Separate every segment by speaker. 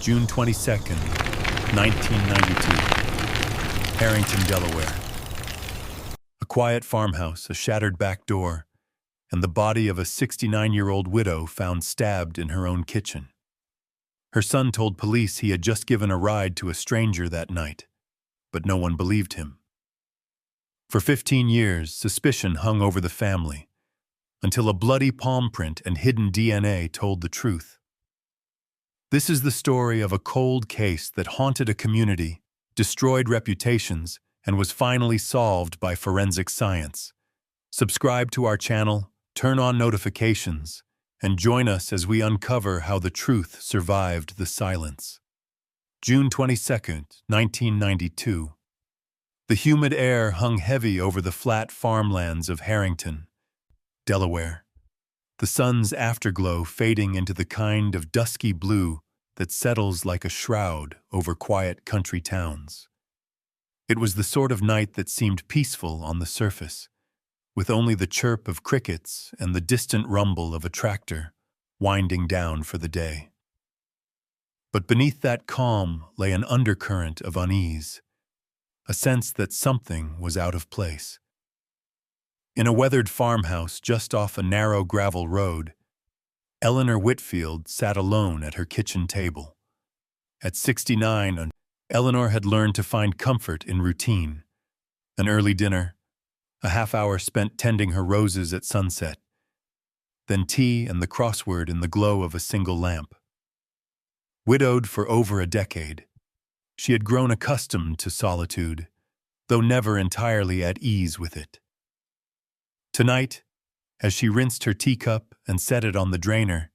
Speaker 1: June 22nd, 1992, Harrington, Delaware. A quiet farmhouse, a shattered back door, and the body of a 69-year-old widow found stabbed in her own kitchen. Her son told police he had just given a ride to a stranger that night, but no one believed him. For 15 years, suspicion hung over the family, until a bloody palm print and hidden DNA told the truth. This is the story of a cold case that haunted a community, destroyed reputations, and was finally solved by forensic science. Subscribe to our channel, turn on notifications, and join us as we uncover how the truth survived the silence. June 22nd, 1992. The humid air hung heavy over the flat farmlands of Harrington, Delaware, the sun's afterglow fading into the kind of dusky blue that settles like a shroud over quiet country towns. It was the sort of night that seemed peaceful on the surface, with only the chirp of crickets and the distant rumble of a tractor winding down for the day. But beneath that calm lay an undercurrent of unease, a sense that something was out of place. In a weathered farmhouse just off a narrow gravel road, Eleanor Whitfield sat alone at her kitchen table. At 69, Eleanor had learned to find comfort in routine: an early dinner, a half-hour spent tending her roses at sunset, then tea and the crossword in the glow of a single lamp. Widowed for over a decade, she had grown accustomed to solitude, though never entirely at ease with it. Tonight, as she rinsed her teacup and set it on the drainer,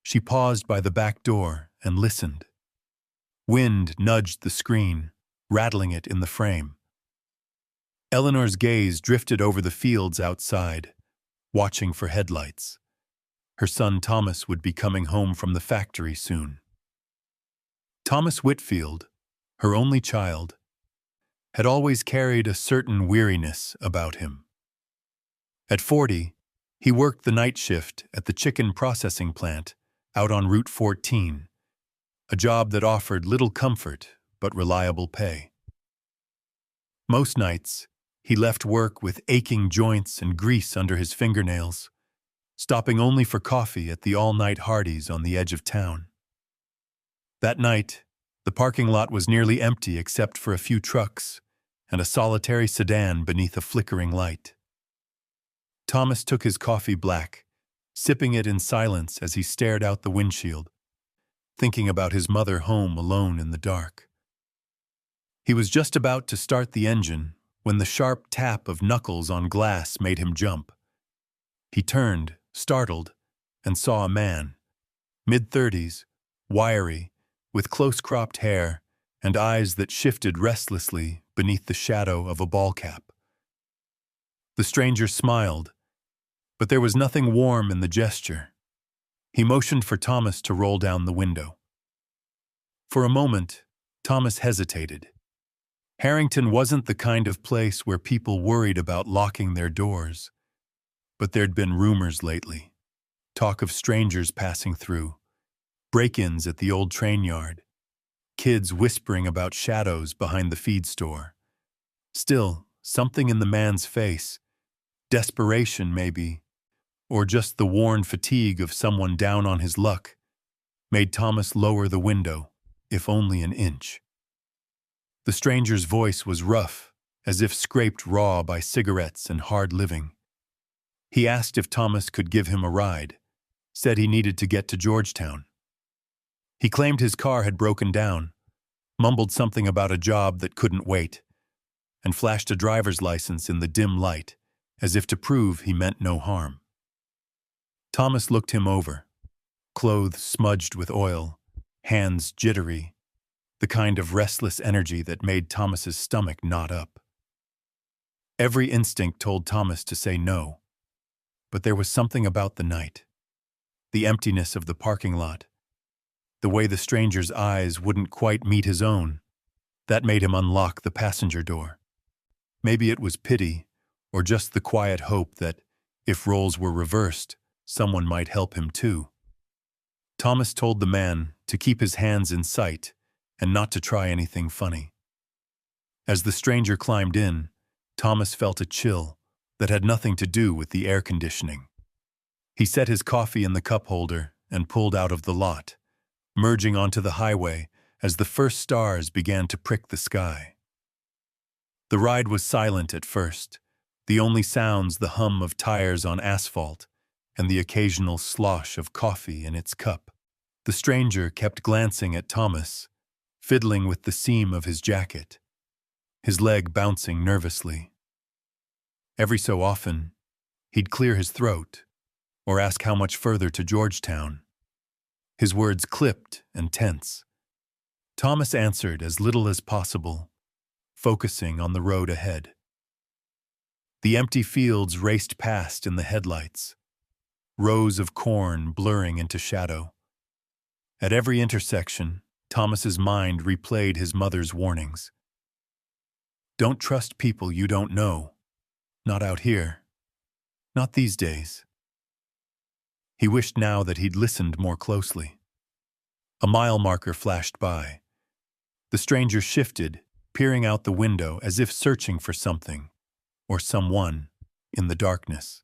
Speaker 1: she paused by the back door and listened. Wind nudged the screen, rattling it in the frame. Eleanor's gaze drifted over the fields outside, watching for headlights. Her son Thomas would be coming home from the factory soon. Thomas Whitfield, her only child, had always carried a certain weariness about him. At 40, he worked the night shift at the chicken processing plant out on Route 14, a job that offered little comfort but reliable pay. Most nights, he left work with aching joints and grease under his fingernails, stopping only for coffee at the all-night Hardee's on the edge of town. That night, the parking lot was nearly empty except for a few trucks and a solitary sedan beneath a flickering light. Thomas took his coffee black, sipping it in silence as he stared out the windshield, thinking about his mother home alone in the dark. He was just about to start the engine when the sharp tap of knuckles on glass made him jump. He turned, startled, and saw a man, mid-30s, wiry, with close-cropped hair and eyes that shifted restlessly beneath the shadow of a ball cap. The stranger smiled, but there was nothing warm in the gesture. He motioned for Thomas to roll down the window. For a moment, Thomas hesitated. Harrington wasn't the kind of place where people worried about locking their doors, but there'd been rumors lately. Talk of strangers passing through, break-ins at the old train yard, kids whispering about shadows behind the feed store. Still, something in the man's face, desperation maybe, or just the worn fatigue of someone down on his luck, made Thomas lower the window, if only an inch. The stranger's voice was rough, as if scraped raw by cigarettes and hard living. He asked if Thomas could give him a ride, said he needed to get to Georgetown. He claimed his car had broken down, mumbled something about a job that couldn't wait, and flashed a driver's license in the dim light, as if to prove he meant no harm. Thomas looked him over, clothes smudged with oil, hands jittery, the kind of restless energy that made Thomas's stomach knot up. Every instinct told Thomas to say no, but there was something about the night, the emptiness of the parking lot, the way the stranger's eyes wouldn't quite meet his own, that made him unlock the passenger door. Maybe it was pity, or just the quiet hope that, if roles were reversed, someone might help him too. Thomas told the man to keep his hands in sight and not to try anything funny. As the stranger climbed in, Thomas felt a chill that had nothing to do with the air conditioning. He set his coffee in the cup holder and pulled out of the lot, merging onto the highway as the first stars began to prick the sky. The ride was silent at first, the only sounds the hum of tires on asphalt and the occasional slosh of coffee in its cup. The stranger kept glancing at Thomas, fiddling with the seam of his jacket, his leg bouncing nervously. Every so often, he'd clear his throat or ask how much further to Georgetown. His words clipped and tense. Thomas answered as little as possible, focusing on the road ahead. The empty fields raced past in the headlights, rows of corn blurring into shadow. At every intersection, Thomas's mind replayed his mother's warnings. Don't trust people you don't know. Not out here. Not these days. He wished now that he'd listened more closely. A mile marker flashed by. The stranger shifted, peering out the window as if searching for something, or someone, in the darkness.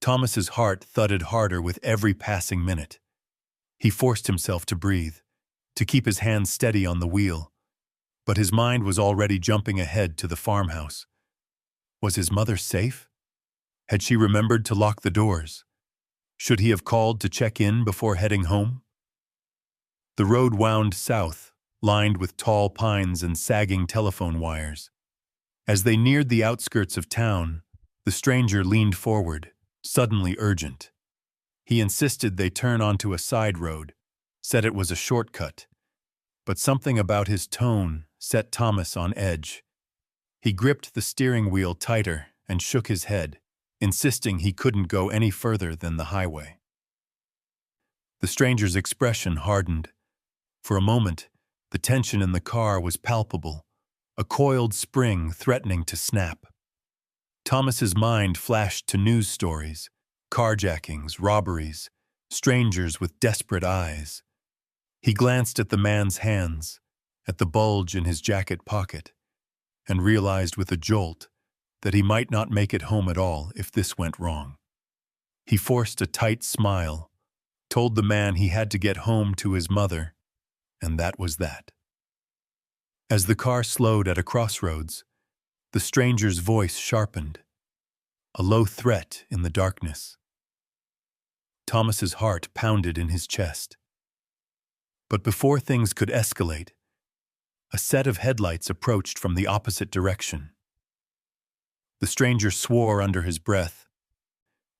Speaker 1: Thomas's heart thudded harder with every passing minute. He forced himself to breathe, to keep his hands steady on the wheel, but his mind was already jumping ahead to the farmhouse. Was his mother safe? Had she remembered to lock the doors? Should he have called to check in before heading home? The road wound south, lined with tall pines and sagging telephone wires. As they neared the outskirts of town, the stranger leaned forward, suddenly urgent. He insisted they turn onto a side road, said it was a shortcut, but something about his tone set Thomas on edge. He gripped the steering wheel tighter and shook his head, insisting he couldn't go any further than the highway. The stranger's expression hardened. For a moment, the tension in the car was palpable, a coiled spring threatening to snap. Thomas's mind flashed to news stories, carjackings, robberies, strangers with desperate eyes. He glanced at the man's hands, at the bulge in his jacket pocket, and realized with a jolt that he might not make it home at all if this went wrong. He forced a tight smile, told the man he had to get home to his mother, and that was that. As the car slowed at a crossroads, the stranger's voice sharpened, a low threat in the darkness. Thomas's heart pounded in his chest. But before things could escalate, a set of headlights approached from the opposite direction. The stranger swore under his breath,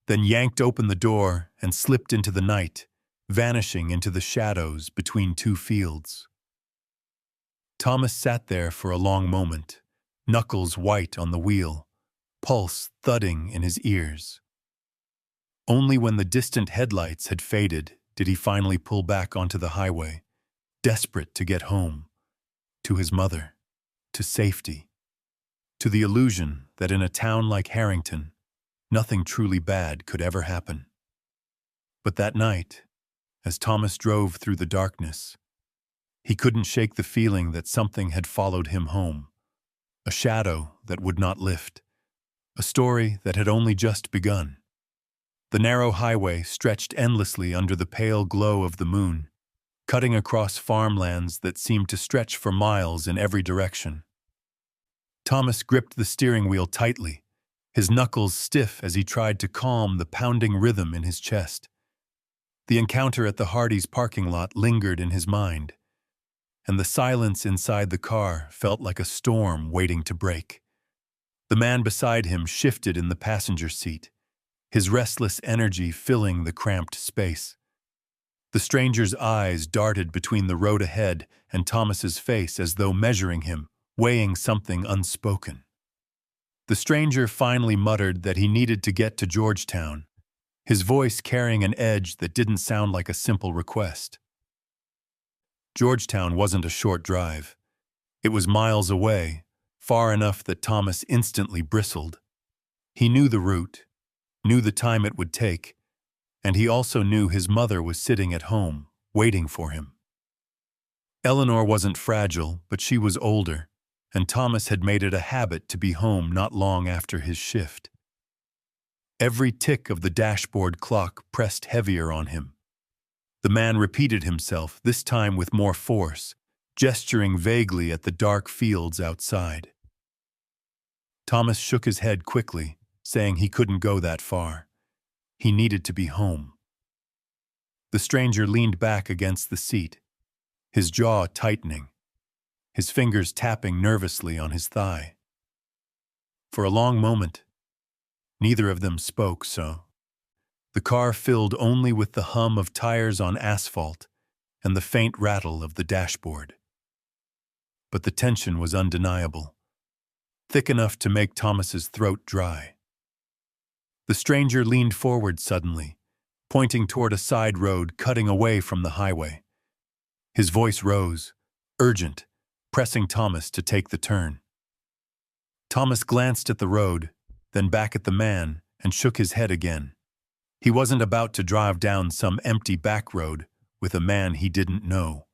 Speaker 1: then yanked open the door and slipped into the night, vanishing into the shadows between two fields. Thomas sat there for a long moment, knuckles white on the wheel, pulse thudding in his ears. Only when the distant headlights had faded did he finally pull back onto the highway, desperate to get home, to his mother, to safety, to the illusion that in a town like Harrington, nothing truly bad could ever happen. But that night, as Thomas drove through the darkness, he couldn't shake the feeling that something had followed him home, a shadow that would not lift, a story that had only just begun. The narrow highway stretched endlessly under the pale glow of the moon, cutting across farmlands that seemed to stretch for miles in every direction. Thomas gripped the steering wheel tightly, his knuckles stiff as he tried to calm the pounding rhythm in his chest. The encounter at the Hardee's parking lot lingered in his mind, and the silence inside the car felt like a storm waiting to break. The man beside him shifted in the passenger seat, his restless energy filling the cramped space. The stranger's eyes darted between the road ahead and Thomas's face as though measuring him, weighing something unspoken. The stranger finally muttered that he needed to get to Georgetown, his voice carrying an edge that didn't sound like a simple request. Georgetown wasn't a short drive. It was miles away, far enough that Thomas instantly bristled. He knew the route, knew the time it would take, and he also knew his mother was sitting at home, waiting for him. Eleanor wasn't fragile, but she was older, and Thomas had made it a habit to be home not long after his shift. Every tick of the dashboard clock pressed heavier on him. The man repeated himself, this time with more force, gesturing vaguely at the dark fields outside. Thomas shook his head quickly, saying he couldn't go that far. He needed to be home. The stranger leaned back against the seat, his jaw tightening, his fingers tapping nervously on his thigh. For a long moment, neither of them spoke, the car filled only with the hum of tires on asphalt and the faint rattle of the dashboard. But the tension was undeniable, thick enough to make Thomas's throat dry. The stranger leaned forward suddenly, pointing toward a side road cutting away from the highway. His voice rose, urgent, pressing Thomas to take the turn. Thomas glanced at the road, then back at the man, and shook his head again. He wasn't about to drive down some empty back road with a man he didn't know.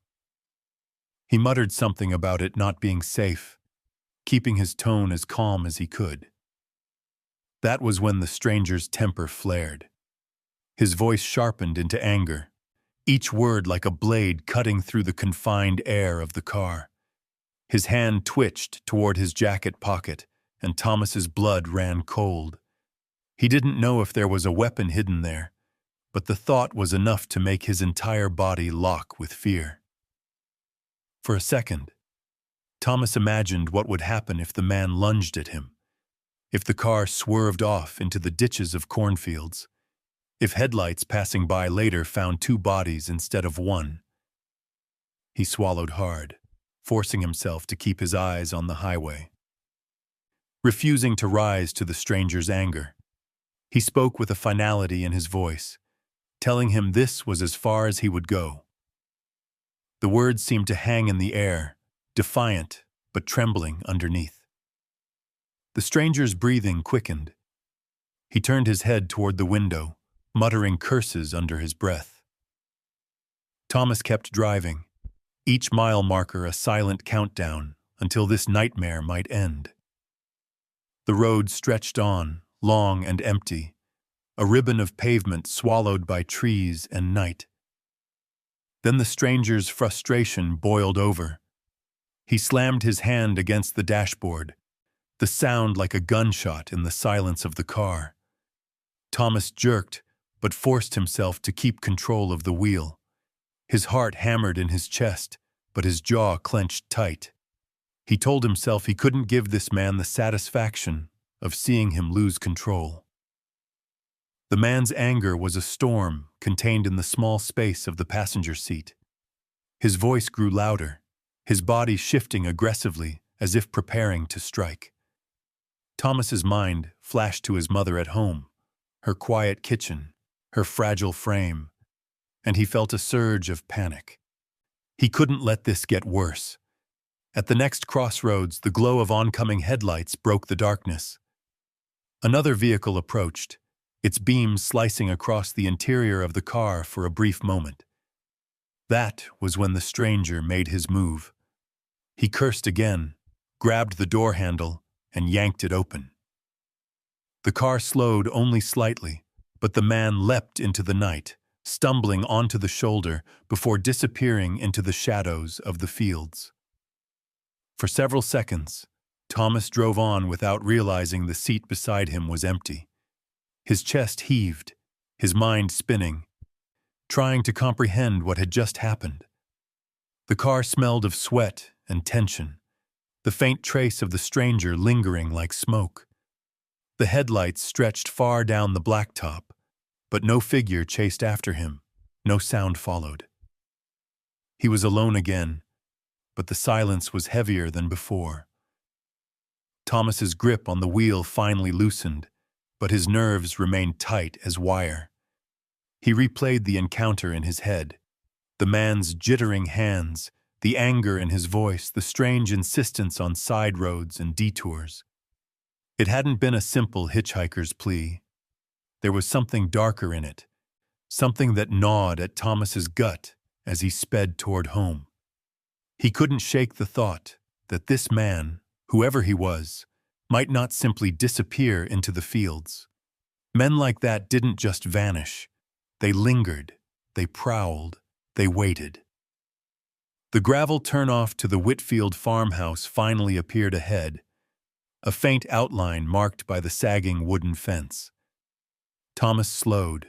Speaker 1: He muttered something about it not being safe, keeping his tone as calm as he could. That was when the stranger's temper flared. His voice sharpened into anger, each word like a blade cutting through the confined air of the car. His hand twitched toward his jacket pocket, and Thomas's blood ran cold. He didn't know if there was a weapon hidden there, but the thought was enough to make his entire body lock with fear. For a second, Thomas imagined what would happen if the man lunged at him, if the car swerved off into the ditches of cornfields, if headlights passing by later found two bodies instead of one. He swallowed hard, forcing himself to keep his eyes on the highway. Refusing to rise to the stranger's anger, he spoke with a finality in his voice, telling him this was as far as he would go. The words seemed to hang in the air, defiant but trembling underneath. The stranger's breathing quickened. He turned his head toward the window, muttering curses under his breath. Thomas kept driving, each mile marker a silent countdown until this nightmare might end. The road stretched on, long and empty, a ribbon of pavement swallowed by trees and night. Then the stranger's frustration boiled over. He slammed his hand against the dashboard, the sound like a gunshot in the silence of the car. Thomas jerked, but forced himself to keep control of the wheel. His heart hammered in his chest, but his jaw clenched tight. He told himself he couldn't give this man the satisfaction of seeing him lose control. The man's anger was a storm contained in the small space of the passenger seat. His voice grew louder, his body shifting aggressively as if preparing to strike. Thomas's mind flashed to his mother at home, her quiet kitchen, her fragile frame, and he felt a surge of panic. He couldn't let this get worse. At the next crossroads, the glow of oncoming headlights broke the darkness. Another vehicle approached, its beams slicing across the interior of the car for a brief moment. That was when the stranger made his move. He cursed again, grabbed the door handle, and yanked it open. The car slowed only slightly, but the man leapt into the night, stumbling onto the shoulder before disappearing into the shadows of the fields. For several seconds, Thomas drove on without realizing the seat beside him was empty. His chest heaved, his mind spinning, trying to comprehend what had just happened. The car smelled of sweat and tension, the faint trace of the stranger lingering like smoke. The headlights stretched far down the blacktop, but no figure chased after him, no sound followed. He was alone again, but the silence was heavier than before. Thomas's grip on the wheel finally loosened, but his nerves remained tight as wire. He replayed the encounter in his head, the man's jittering hands, the anger in his voice, the strange insistence on side roads and detours. It hadn't been a simple hitchhiker's plea. There was something darker in it, something that gnawed at Thomas's gut as he sped toward home. He couldn't shake the thought that this man, whoever he was, might not simply disappear into the fields. Men like that didn't just vanish. They lingered, they prowled, they waited. The gravel turnoff to the Whitfield farmhouse finally appeared ahead, a faint outline marked by the sagging wooden fence. Thomas slowed,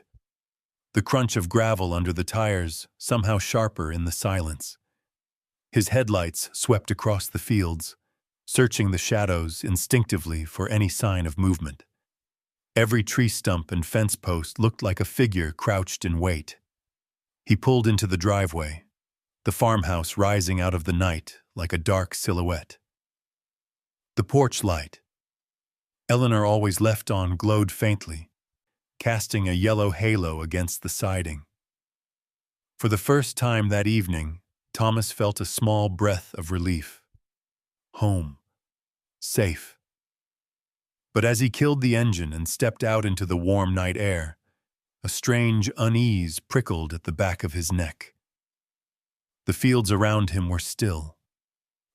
Speaker 1: the crunch of gravel under the tires somehow sharper in the silence. His headlights swept across the fields, searching the shadows instinctively for any sign of movement. Every tree stump and fence post looked like a figure crouched in wait. He pulled into the driveway, the farmhouse rising out of the night like a dark silhouette. The porch light, Eleanor always left on, glowed faintly, casting a yellow halo against the siding. For the first time that evening, Thomas felt a small breath of relief. Home. Safe. But as he killed the engine and stepped out into the warm night air, a strange unease prickled at the back of his neck. The fields around him were still.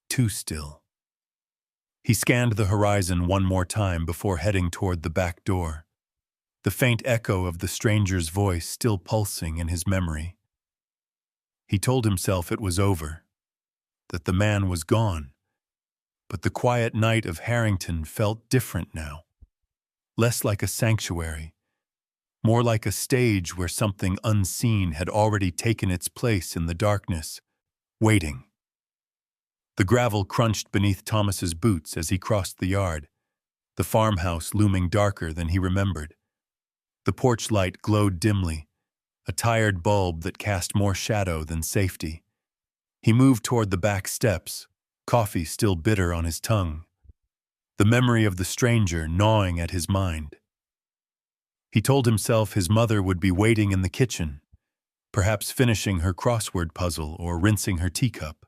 Speaker 1: Too still. He scanned the horizon one more time before heading toward the back door, the faint echo of the stranger's voice still pulsing in his memory. He told himself it was over, that the man was gone, but the quiet night of Harrington felt different now, less like a sanctuary, more like a stage where something unseen had already taken its place in the darkness, waiting. The gravel crunched beneath Thomas's boots as he crossed the yard, the farmhouse looming darker than he remembered. The porch light glowed dimly, a tired bulb that cast more shadow than safety. He moved toward the back steps, coffee still bitter on his tongue, the memory of the stranger gnawing at his mind. He told himself his mother would be waiting in the kitchen, perhaps finishing her crossword puzzle or rinsing her teacup.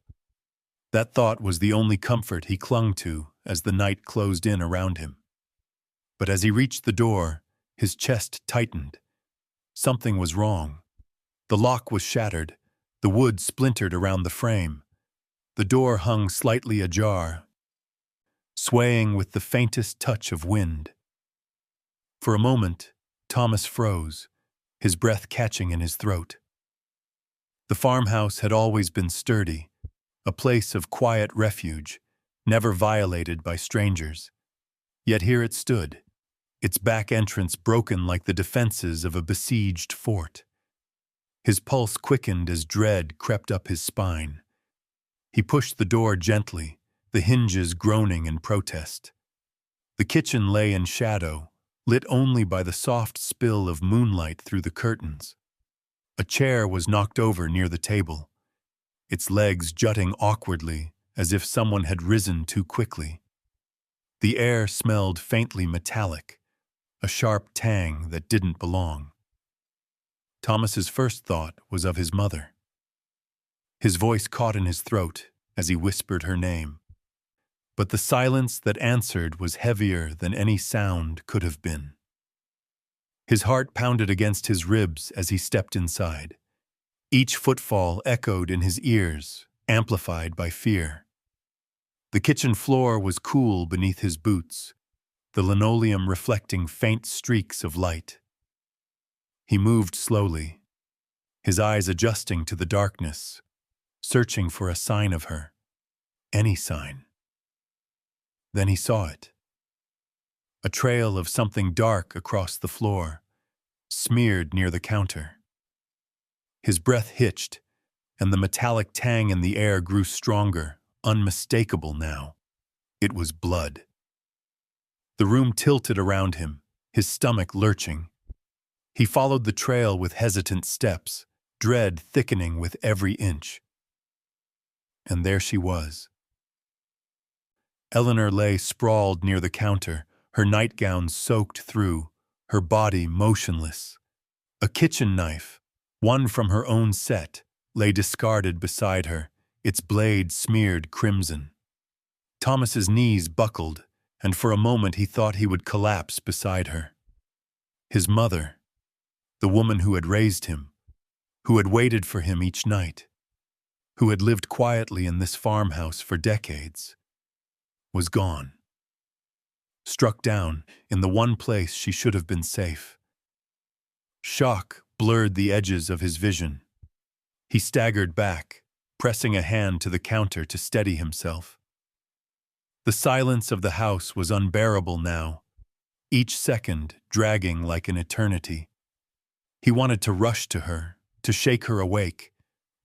Speaker 1: That thought was the only comfort he clung to as the night closed in around him. But as he reached the door, his chest tightened. Something was wrong. The lock was shattered, the wood splintered around the frame. The door hung slightly ajar, swaying with the faintest touch of wind. For a moment, Thomas froze, his breath catching in his throat. The farmhouse had always been sturdy, a place of quiet refuge, never violated by strangers. Yet here it stood, its back entrance broken like the defenses of a besieged fort. His pulse quickened as dread crept up his spine. He pushed the door gently, the hinges groaning in protest. The kitchen lay in shadow, lit only by the soft spill of moonlight through the curtains. A chair was knocked over near the table, its legs jutting awkwardly as if someone had risen too quickly. The air smelled faintly metallic, a sharp tang that didn't belong. Thomas's first thought was of his mother. His voice caught in his throat as he whispered her name. But the silence that answered was heavier than any sound could have been. His heart pounded against his ribs as he stepped inside. Each footfall echoed in his ears, amplified by fear. The kitchen floor was cool beneath his boots, the linoleum reflecting faint streaks of light. He moved slowly, his eyes adjusting to the darkness, searching for a sign of her, any sign. Then he saw it. A trail of something dark across the floor, smeared near the counter. His breath hitched, and the metallic tang in the air grew stronger, unmistakable now. It was blood. The room tilted around him, his stomach lurching. He followed the trail with hesitant steps, dread thickening with every inch. And there she was. Eleanor lay sprawled near the counter, her nightgown soaked through, her body motionless. A kitchen knife, one from her own set, lay discarded beside her, its blade smeared crimson. Thomas's knees buckled, and for a moment he thought he would collapse beside her. His mother, the woman who had raised him, who had waited for him each night, who had lived quietly in this farmhouse for decades, was gone. Struck down in the one place she should have been safe. Shock blurred the edges of his vision. He staggered back, pressing a hand to the counter to steady himself. The silence of the house was unbearable now, each second dragging like an eternity. He wanted to rush to her, to shake her awake,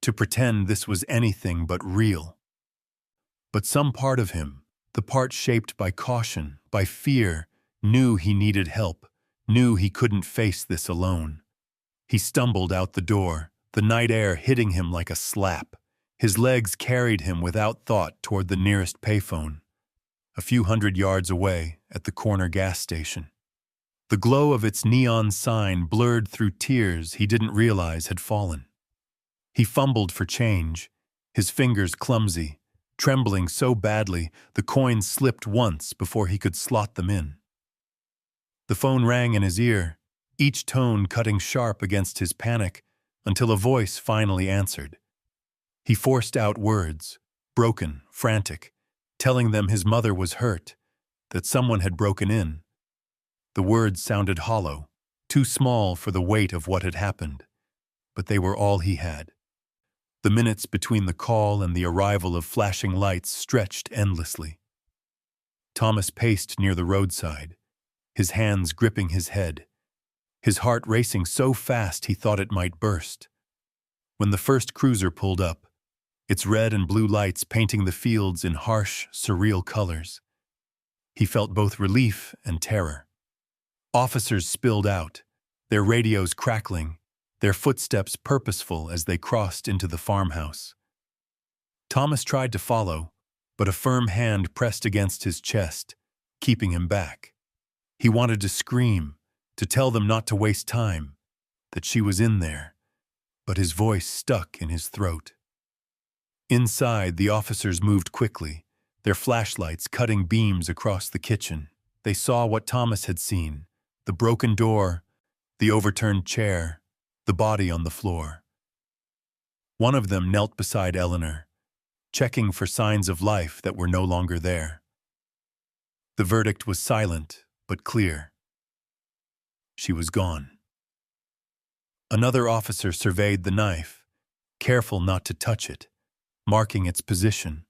Speaker 1: to pretend this was anything but real. But some part of him, the part shaped by caution, by fear, knew he needed help, knew he couldn't face this alone. He stumbled out the door, the night air hitting him like a slap. His legs carried him without thought toward the nearest payphone, a few hundred yards away at the corner gas station. The glow of its neon sign blurred through tears he didn't realize had fallen. He fumbled for change, his fingers clumsy, trembling so badly the coins slipped once before he could slot them in. The phone rang in his ear, each tone cutting sharp against his panic, until a voice finally answered. He forced out words, broken, frantic, telling them his mother was hurt, that someone had broken in. The words sounded hollow, too small for the weight of what had happened, but they were all he had. The minutes between the call and the arrival of flashing lights stretched endlessly. Thomas paced near the roadside, his hands gripping his head, his heart racing so fast he thought it might burst. When the first cruiser pulled up, its red and blue lights painting the fields in harsh, surreal colors, he felt both relief and terror. Officers spilled out, their radios crackling, their footsteps purposeful as they crossed into the farmhouse. Thomas tried to follow, but a firm hand pressed against his chest, keeping him back. He wanted to scream, to tell them not to waste time, that she was in there, but his voice stuck in his throat. Inside, the officers moved quickly, their flashlights cutting beams across the kitchen. They saw what Thomas had seen, the broken door, the overturned chair, the body on the floor. One of them knelt beside Eleanor, checking for signs of life that were no longer there. The verdict was silent, but clear. She was gone. Another officer surveyed the knife, careful not to touch it, marking its position.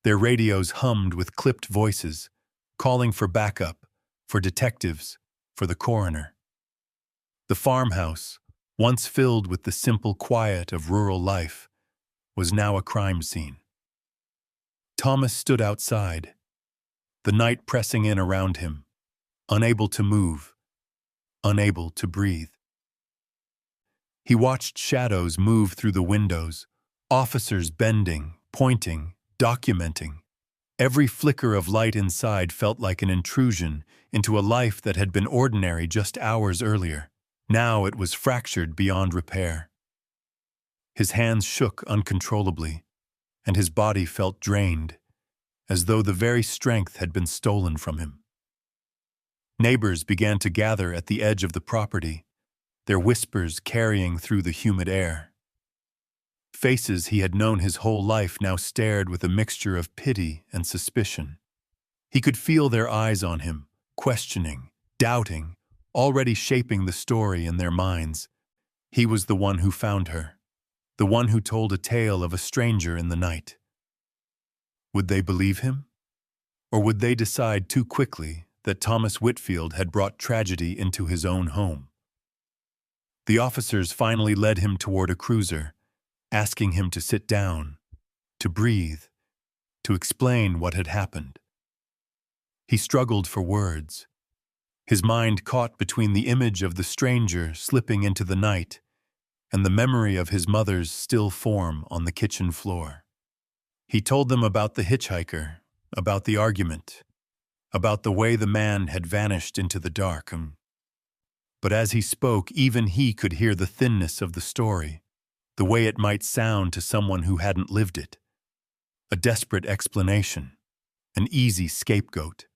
Speaker 1: Their radios hummed with clipped voices, calling for backup, for detectives, for the coroner. The farmhouse, once filled with the simple quiet of rural life, was now a crime scene. Thomas stood outside, the night pressing in around him, unable to move, unable to breathe. He watched shadows move through the windows, officers bending, pointing, documenting. Every flicker of light inside felt like an intrusion into a life that had been ordinary just hours earlier. Now it was fractured beyond repair. His hands shook uncontrollably, and his body felt drained, as though the very strength had been stolen from him. Neighbors began to gather at the edge of the property, their whispers carrying through the humid air. Faces he had known his whole life now stared with a mixture of pity and suspicion. He could feel their eyes on him, questioning, doubting, already shaping the story in their minds. He was the one who found her, the one who told a tale of a stranger in the night. Would they believe him? Or would they decide too quickly that Thomas Whitfield had brought tragedy into his own home? The officers finally led him toward a cruiser, asking him to sit down, to breathe, to explain what had happened. He struggled for words, his mind caught between the image of the stranger slipping into the night and the memory of his mother's still form on the kitchen floor. He told them about the hitchhiker, about the argument, about the way the man had vanished into the dark. But as he spoke, even he could hear the thinness of the story, the way it might sound to someone who hadn't lived it. A desperate explanation, an easy scapegoat.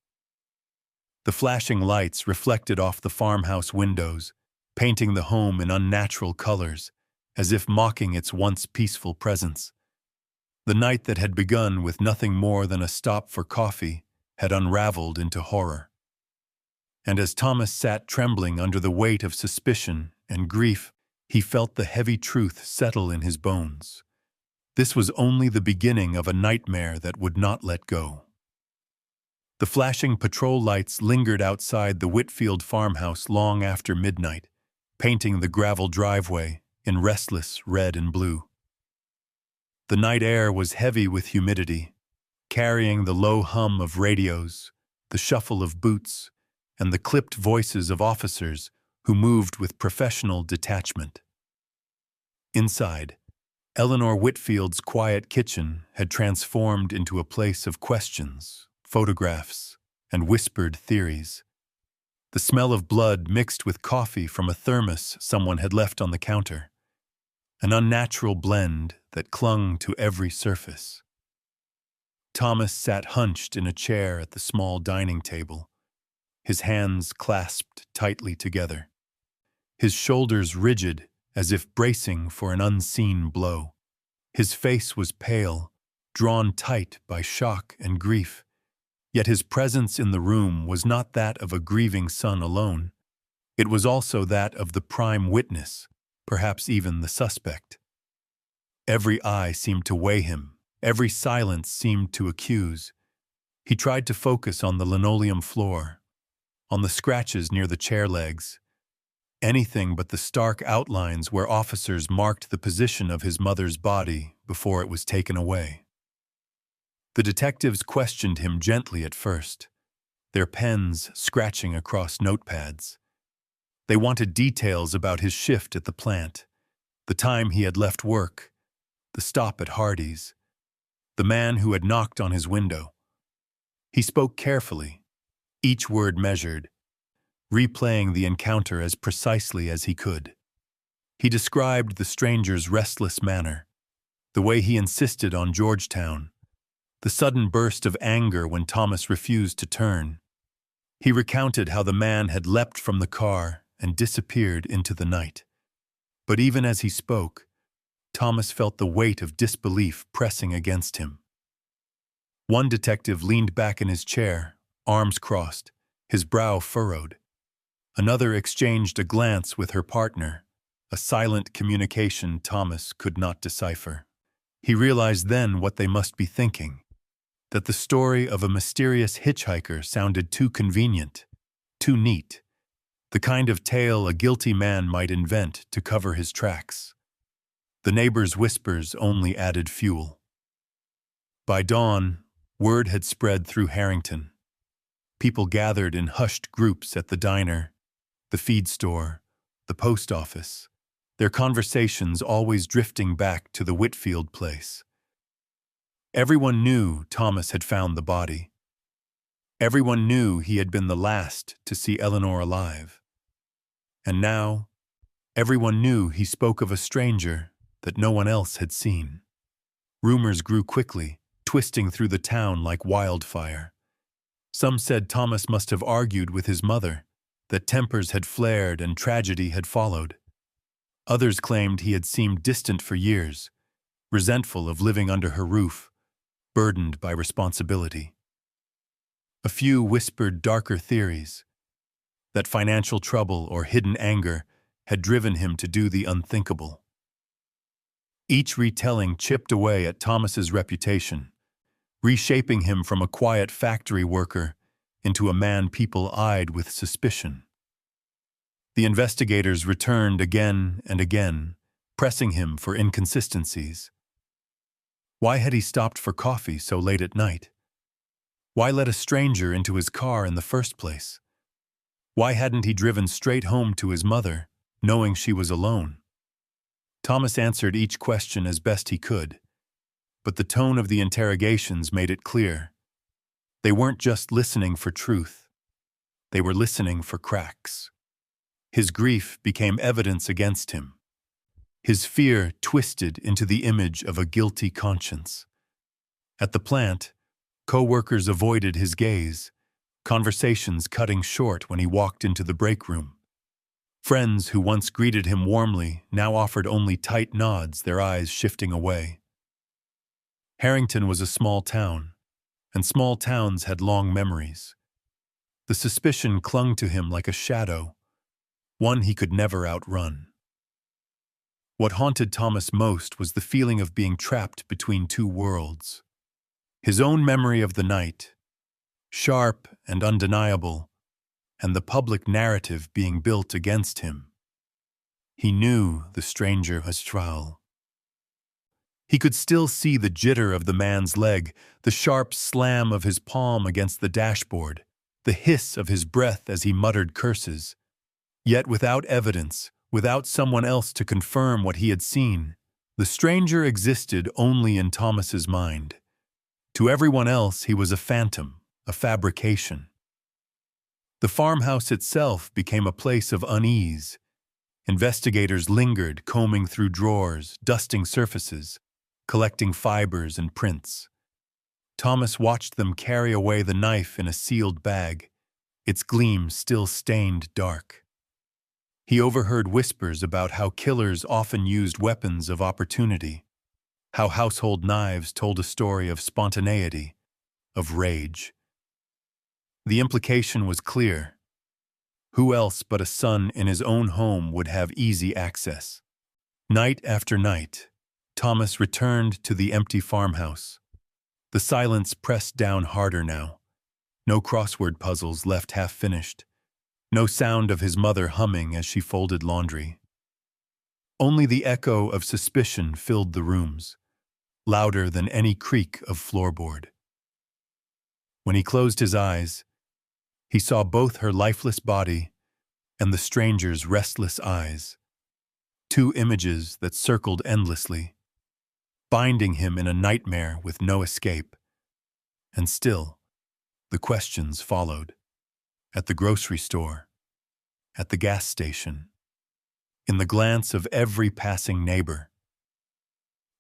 Speaker 1: The flashing lights reflected off the farmhouse windows, painting the home in unnatural colors, as if mocking its once peaceful presence. The night that had begun with nothing more than a stop for coffee had unraveled into horror. And as Thomas sat trembling under the weight of suspicion and grief, he felt the heavy truth settle in his bones. This was only the beginning of a nightmare that would not let go. The flashing patrol lights lingered outside the Whitfield farmhouse long after midnight, painting the gravel driveway in restless red and blue. The night air was heavy with humidity, carrying the low hum of radios, the shuffle of boots, and the clipped voices of officers who moved with professional detachment. Inside, Eleanor Whitfield's quiet kitchen had transformed into a place of questions, photographs, and whispered theories. The smell of blood mixed with coffee from a thermos someone had left on the counter, an unnatural blend that clung to every surface. Thomas sat hunched in a chair at the small dining table, his hands clasped tightly together, his shoulders rigid as if bracing for an unseen blow. His face was pale, drawn tight by shock and grief, yet his presence in the room was not that of a grieving son alone. It was also that of the prime witness, perhaps even the suspect. Every eye seemed to weigh him, every silence seemed to accuse. He tried to focus on the linoleum floor, on the scratches near the chair legs, anything but the stark outlines where officers marked the position of his mother's body before it was taken away. The detectives questioned him gently at first, their pens scratching across notepads. They wanted details about his shift at the plant, the time he had left work, the stop at Hardee's, the man who had knocked on his window. He spoke carefully, each word measured, replaying the encounter as precisely as he could. He described the stranger's restless manner, the way he insisted on Georgetown, the sudden burst of anger when Thomas refused to turn. He recounted how the man had leapt from the car and disappeared into the night. But even as he spoke, Thomas felt the weight of disbelief pressing against him. One detective leaned back in his chair, arms crossed, his brow furrowed. Another exchanged a glance with her partner, a silent communication Thomas could not decipher. He realized then what they must be thinking, that the story of a mysterious hitchhiker sounded too convenient, too neat, the kind of tale a guilty man might invent to cover his tracks. The neighbors' whispers only added fuel. By dawn, word had spread through Harrington. People gathered in hushed groups at the diner, the feed store, the post office, their conversations always drifting back to the Whitfield place. Everyone knew Thomas had found the body. Everyone knew he had been the last to see Eleanor alive. And now, everyone knew he spoke of a stranger that no one else had seen. Rumors grew quickly, twisting through the town like wildfire. Some said Thomas must have argued with his mother, that tempers had flared and tragedy had followed. Others claimed he had seemed distant for years, resentful of living under her roof, burdened by responsibility. A few whispered darker theories, that financial trouble or hidden anger had driven him to do the unthinkable. Each retelling chipped away at Thomas's reputation, reshaping him from a quiet factory worker into a man people eyed with suspicion. The investigators returned again and again, pressing him for inconsistencies. Why had he stopped for coffee so late at night? Why let a stranger into his car in the first place? Why hadn't he driven straight home to his mother, knowing she was alone? Thomas answered each question as best he could, but the tone of the interrogations made it clear. They weren't just listening for truth. They were listening for cracks. His grief became evidence against him. His fear twisted into the image of a guilty conscience. At the plant, co-workers avoided his gaze, conversations cutting short when he walked into the break room. Friends who once greeted him warmly now offered only tight nods, their eyes shifting away. Harrington was a small town, and small towns had long memories. The suspicion clung to him like a shadow, one he could never outrun. What haunted Thomas most was the feeling of being trapped between two worlds. His own memory of the night, sharp and undeniable, and the public narrative being built against him. He knew the stranger Astral. He could still see the jitter of the man's leg, the sharp slam of his palm against the dashboard, the hiss of his breath as he muttered curses. Yet without evidence, without someone else to confirm what he had seen, the stranger existed only in Thomas's mind. To everyone else, he was a phantom, a fabrication. The farmhouse itself became a place of unease. Investigators lingered, combing through drawers, dusting surfaces, collecting fibers and prints. Thomas watched them carry away the knife in a sealed bag, its gleam still stained dark. He overheard whispers about how killers often used weapons of opportunity, how household knives told a story of spontaneity, of rage. The implication was clear. Who else but a son in his own home would have easy access? Night after night, Thomas returned to the empty farmhouse. The silence pressed down harder now. No crossword puzzles left half-finished. No sound of his mother humming as she folded laundry. Only the echo of suspicion filled the rooms, louder than any creak of floorboard. When he closed his eyes, he saw both her lifeless body and the stranger's restless eyes, two images that circled endlessly, binding him in a nightmare with no escape. And still, the questions followed. At the grocery store, at the gas station, in the glance of every passing neighbor.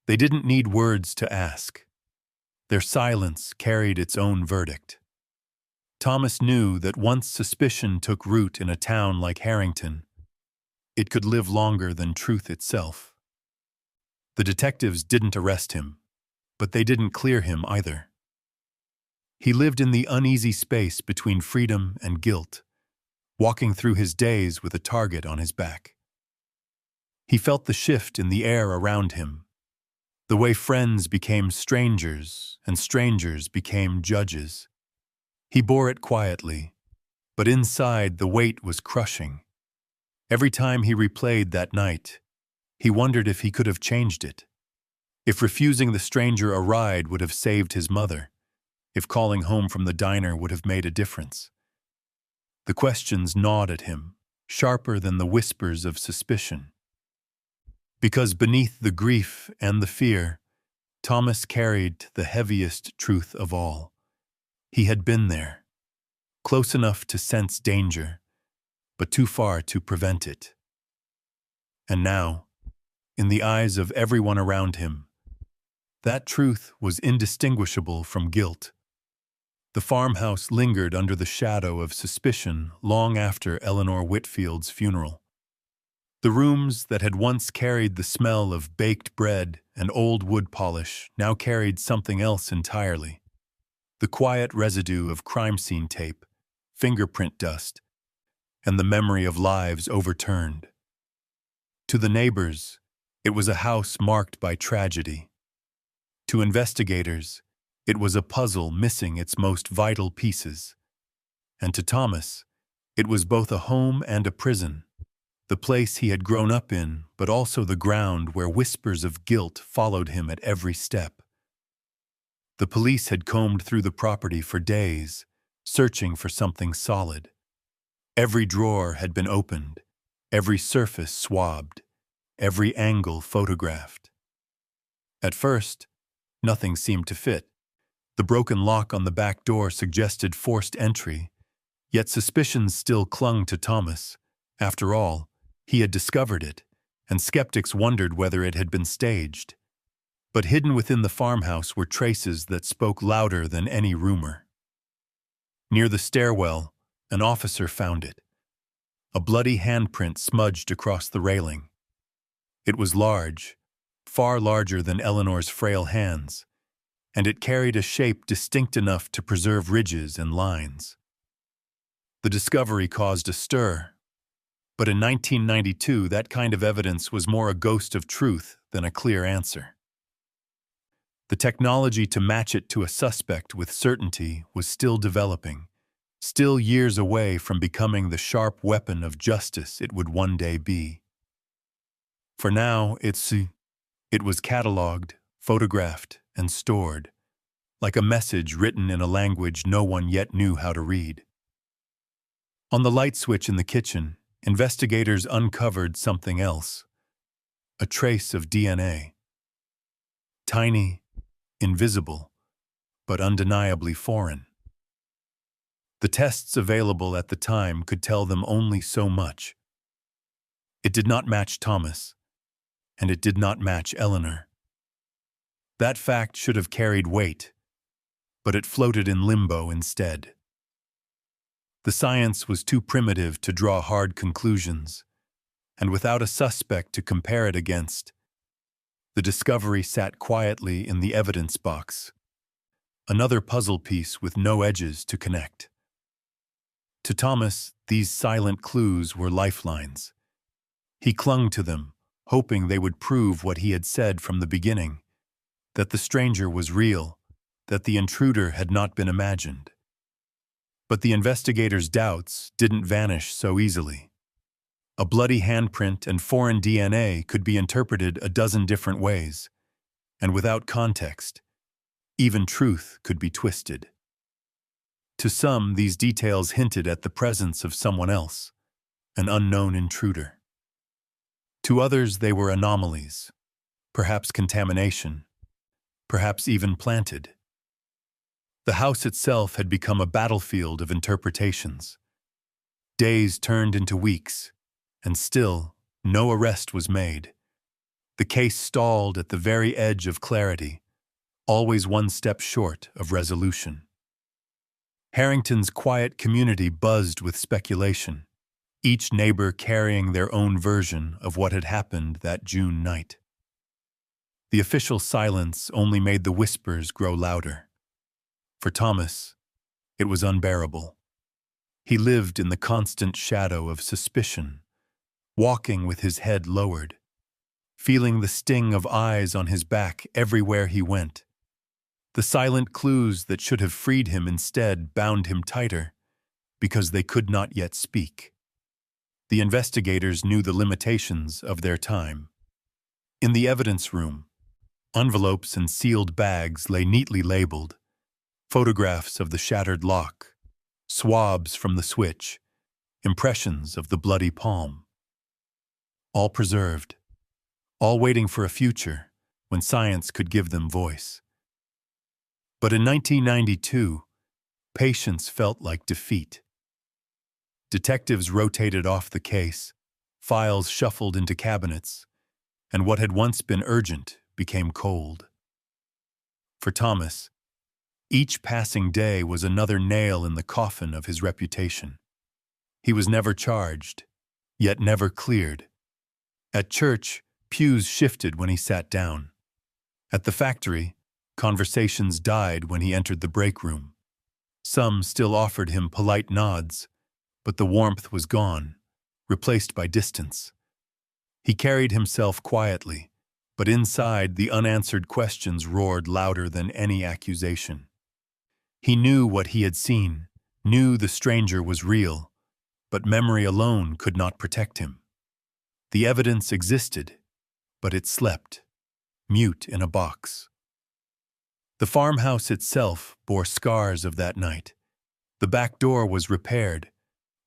Speaker 1: They didn't need words to ask. Their silence carried its own verdict. Thomas knew that once suspicion took root in a town like Harrington, it could live longer than truth itself. The detectives didn't arrest him, but they didn't clear him either. He lived in the uneasy space between freedom and guilt, walking through his days with a target on his back. He felt the shift in the air around him, the way friends became strangers and strangers became judges. He bore it quietly, but inside the weight was crushing. Every time he replayed that night, he wondered if he could have changed it, if refusing the stranger a ride would have saved his mother, if calling home from the diner would have made a difference. The questions gnawed at him, sharper than the whispers of suspicion. Because beneath the grief and the fear, Thomas carried the heaviest truth of all. He had been there, close enough to sense danger, but too far to prevent it. And now, in the eyes of everyone around him, that truth was indistinguishable from guilt. The farmhouse lingered under the shadow of suspicion long after Eleanor Whitfield's funeral. The rooms that had once carried the smell of baked bread and old wood polish now carried something else entirely. The quiet residue of crime scene tape, fingerprint dust, and the memory of lives overturned. To the neighbors, it was a house marked by tragedy. To investigators, it was a puzzle missing its most vital pieces. And to Thomas, it was both a home and a prison, the place he had grown up in, but also the ground where whispers of guilt followed him at every step. The police had combed through the property for days, searching for something solid. Every drawer had been opened, every surface swabbed, every angle photographed. At first, nothing seemed to fit. The broken lock on the back door suggested forced entry, yet suspicions still clung to Thomas. After all, he had discovered it, and skeptics wondered whether it had been staged. But hidden within the farmhouse were traces that spoke louder than any rumor. Near the stairwell, an officer found it. A bloody handprint smudged across the railing. It was large, far larger than Eleanor's frail hands, and it carried a shape distinct enough to preserve ridges and lines. The discovery caused a stir, but in 1992 that kind of evidence was more a ghost of truth than a clear answer. The technology to match it to a suspect with certainty was still developing, still years away from becoming the sharp weapon of justice it would one day be. For now, it was catalogued, photographed, and stored, like a message written in a language no one yet knew how to read. On the light switch in the kitchen, investigators uncovered something else, a trace of DNA. Tiny, invisible, but undeniably foreign. The tests available at the time could tell them only so much. It did not match Thomas, and it did not match Eleanor. That fact should have carried weight, but it floated in limbo instead. The science was too primitive to draw hard conclusions, and without a suspect to compare it against, the discovery sat quietly in the evidence box, another puzzle piece with no edges to connect. To Thomas, these silent clues were lifelines. He clung to them, hoping they would prove what he had said from the beginning, that the stranger was real, that the intruder had not been imagined. But the investigators' doubts didn't vanish so easily. A bloody handprint and foreign DNA could be interpreted a dozen different ways, and without context, even truth could be twisted. To some, these details hinted at the presence of someone else, an unknown intruder. To others, they were anomalies, perhaps contamination, perhaps even planted. The house itself had become a battlefield of interpretations. Days turned into weeks, and still, no arrest was made. The case stalled at the very edge of clarity, always one step short of resolution. Harrington's quiet community buzzed with speculation, each neighbor carrying their own version of what had happened that June night. The official silence only made the whispers grow louder. For Thomas, it was unbearable. He lived in the constant shadow of suspicion, walking with his head lowered, feeling the sting of eyes on his back everywhere he went. The silent clues that should have freed him instead bound him tighter, because they could not yet speak. The investigators knew the limitations of their time. In the evidence room, envelopes and sealed bags lay neatly labeled, photographs of the shattered lock, swabs from the switch, impressions of the bloody palm. All preserved, all waiting for a future when science could give them voice. But in 1992, patience felt like defeat. Detectives rotated off the case, files shuffled into cabinets, and what had once been urgent became cold. For Thomas, each passing day was another nail in the coffin of his reputation. He was never charged, yet never cleared. At church, pews shifted when he sat down. At the factory, conversations died when he entered the break room. Some still offered him polite nods, but the warmth was gone, replaced by distance. He carried himself quietly, but inside the unanswered questions roared louder than any accusation. He knew what he had seen, knew the stranger was real, but memory alone could not protect him. The evidence existed, but it slept, mute in a box. The farmhouse itself bore scars of that night. The back door was repaired,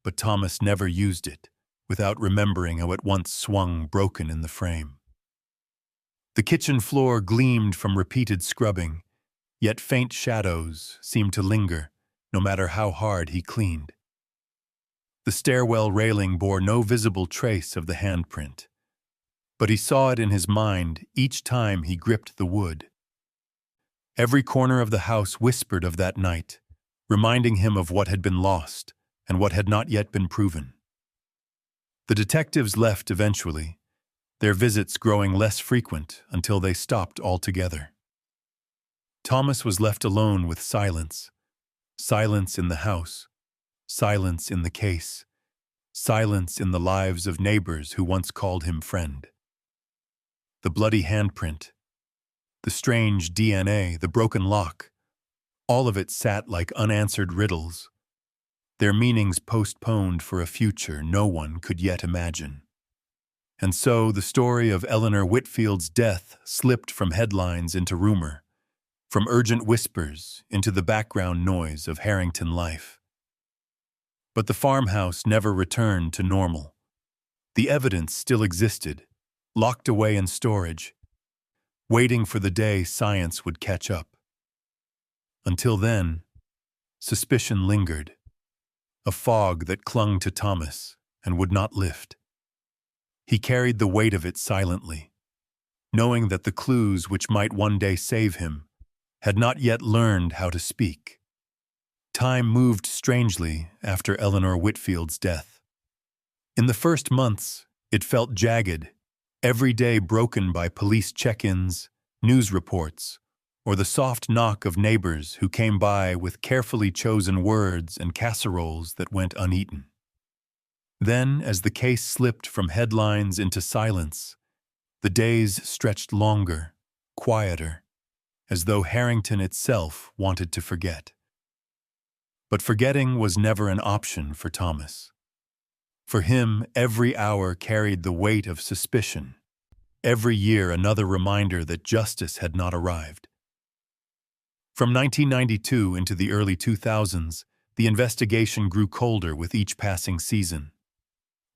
Speaker 1: but Thomas never used it, without remembering how it once swung broken in the frame. The kitchen floor gleamed from repeated scrubbing, yet faint shadows seemed to linger, no matter how hard he cleaned. The stairwell railing bore no visible trace of the handprint, but he saw it in his mind each time he gripped the wood. Every corner of the house whispered of that night, reminding him of what had been lost and what had not yet been proven. The detectives left eventually, their visits growing less frequent until they stopped altogether. Thomas was left alone with silence. Silence in the house, silence in the case, silence in the lives of neighbors who once called him friend. The bloody handprint, the strange DNA, the broken lock, all of it sat like unanswered riddles, their meanings postponed for a future no one could yet imagine. And so the story of Eleanor Whitfield's death slipped from headlines into rumor, from urgent whispers into the background noise of Harrington life. But the farmhouse never returned to normal. The evidence still existed, locked away in storage, waiting for the day science would catch up. Until then, suspicion lingered, a fog that clung to Thomas and would not lift. He carried the weight of it silently, knowing that the clues which might one day save him had not yet learned how to speak. Time moved strangely after Eleanor Whitfield's death. In the first months, it felt jagged, every day broken by police check-ins, news reports, or the soft knock of neighbors who came by with carefully chosen words and casseroles that went uneaten. Then, as the case slipped from headlines into silence, the days stretched longer, quieter, as though Harrington itself wanted to forget. But forgetting was never an option for Thomas. For him, every hour carried the weight of suspicion, every year another reminder that justice had not arrived. From 1992 into the early 2000s, the investigation grew colder with each passing season.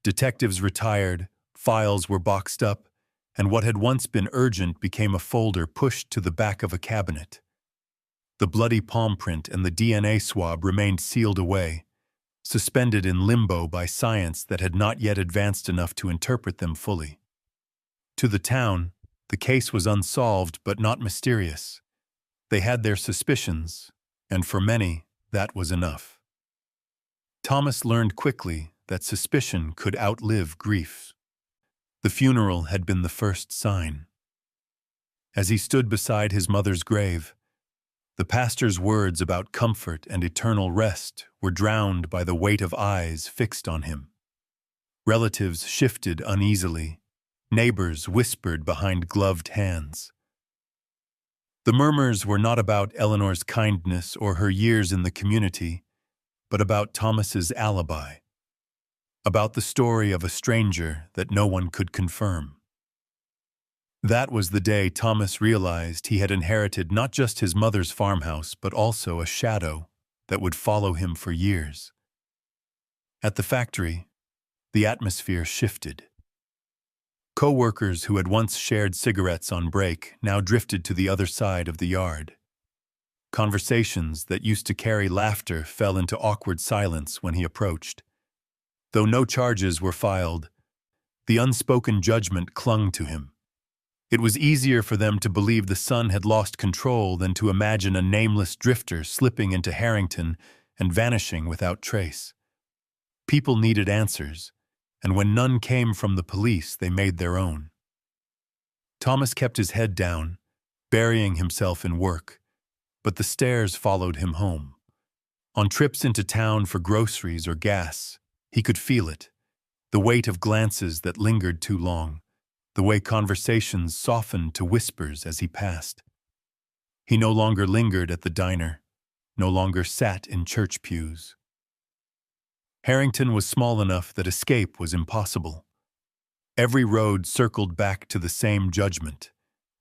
Speaker 1: Detectives retired, files were boxed up, and what had once been urgent became a folder pushed to the back of a cabinet. The bloody palm print and the DNA swab remained sealed away, suspended in limbo by science that had not yet advanced enough to interpret them fully. To the town, the case was unsolved but not mysterious. They had their suspicions, and for many, that was enough. Thomas learned quickly that suspicion could outlive grief. The funeral had been the first sign. As he stood beside his mother's grave, the pastor's words about comfort and eternal rest were drowned by the weight of eyes fixed on him. Relatives shifted uneasily. Neighbors whispered behind gloved hands. The murmurs were not about Eleanor's kindness or her years in the community, but about Thomas's alibi, about the story of a stranger that no one could confirm. That was the day Thomas realized he had inherited not just his mother's farmhouse, but also a shadow that would follow him for years. At the factory, the atmosphere shifted. Co-workers who had once shared cigarettes on break now drifted to the other side of the yard. Conversations that used to carry laughter fell into awkward silence when he approached. Though no charges were filed, the unspoken judgment clung to him. It was easier for them to believe the son had lost control than to imagine a nameless drifter slipping into Harrington and vanishing without trace. People needed answers, and when none came from the police, they made their own. Thomas kept his head down, burying himself in work, but the stares followed him home. On trips into town for groceries or gas, he could feel it, the weight of glances that lingered too long, the way conversations softened to whispers as he passed. He no longer lingered at the diner, no longer sat in church pews. Harrington was small enough that escape was impossible. Every road circled back to the same judgment,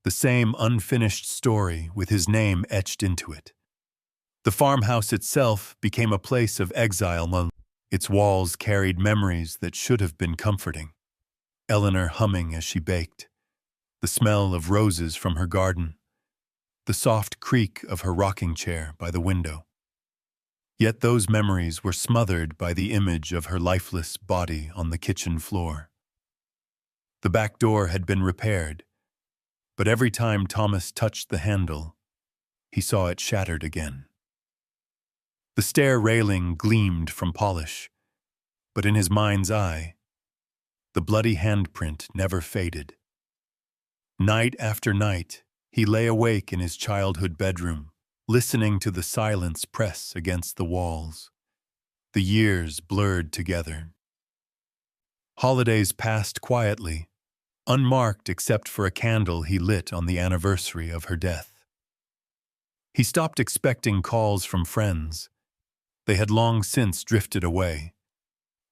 Speaker 1: the same unfinished story with his name etched into it. The farmhouse itself became a place of exile. Its walls carried memories that should have been comforting. Eleanor humming as she baked, the smell of roses from her garden, the soft creak of her rocking chair by the window. Yet those memories were smothered by the image of her lifeless body on the kitchen floor. The back door had been repaired, but every time Thomas touched the handle, he saw it shattered again. The stair railing gleamed from polish, but in his mind's eye, The bloody handprint never faded. Night after night, he lay awake in his childhood bedroom, listening to the silence press against the walls. The years blurred together. Holidays passed quietly, unmarked except for a candle he lit on the anniversary of her death. He stopped expecting calls from friends. They had long since drifted away.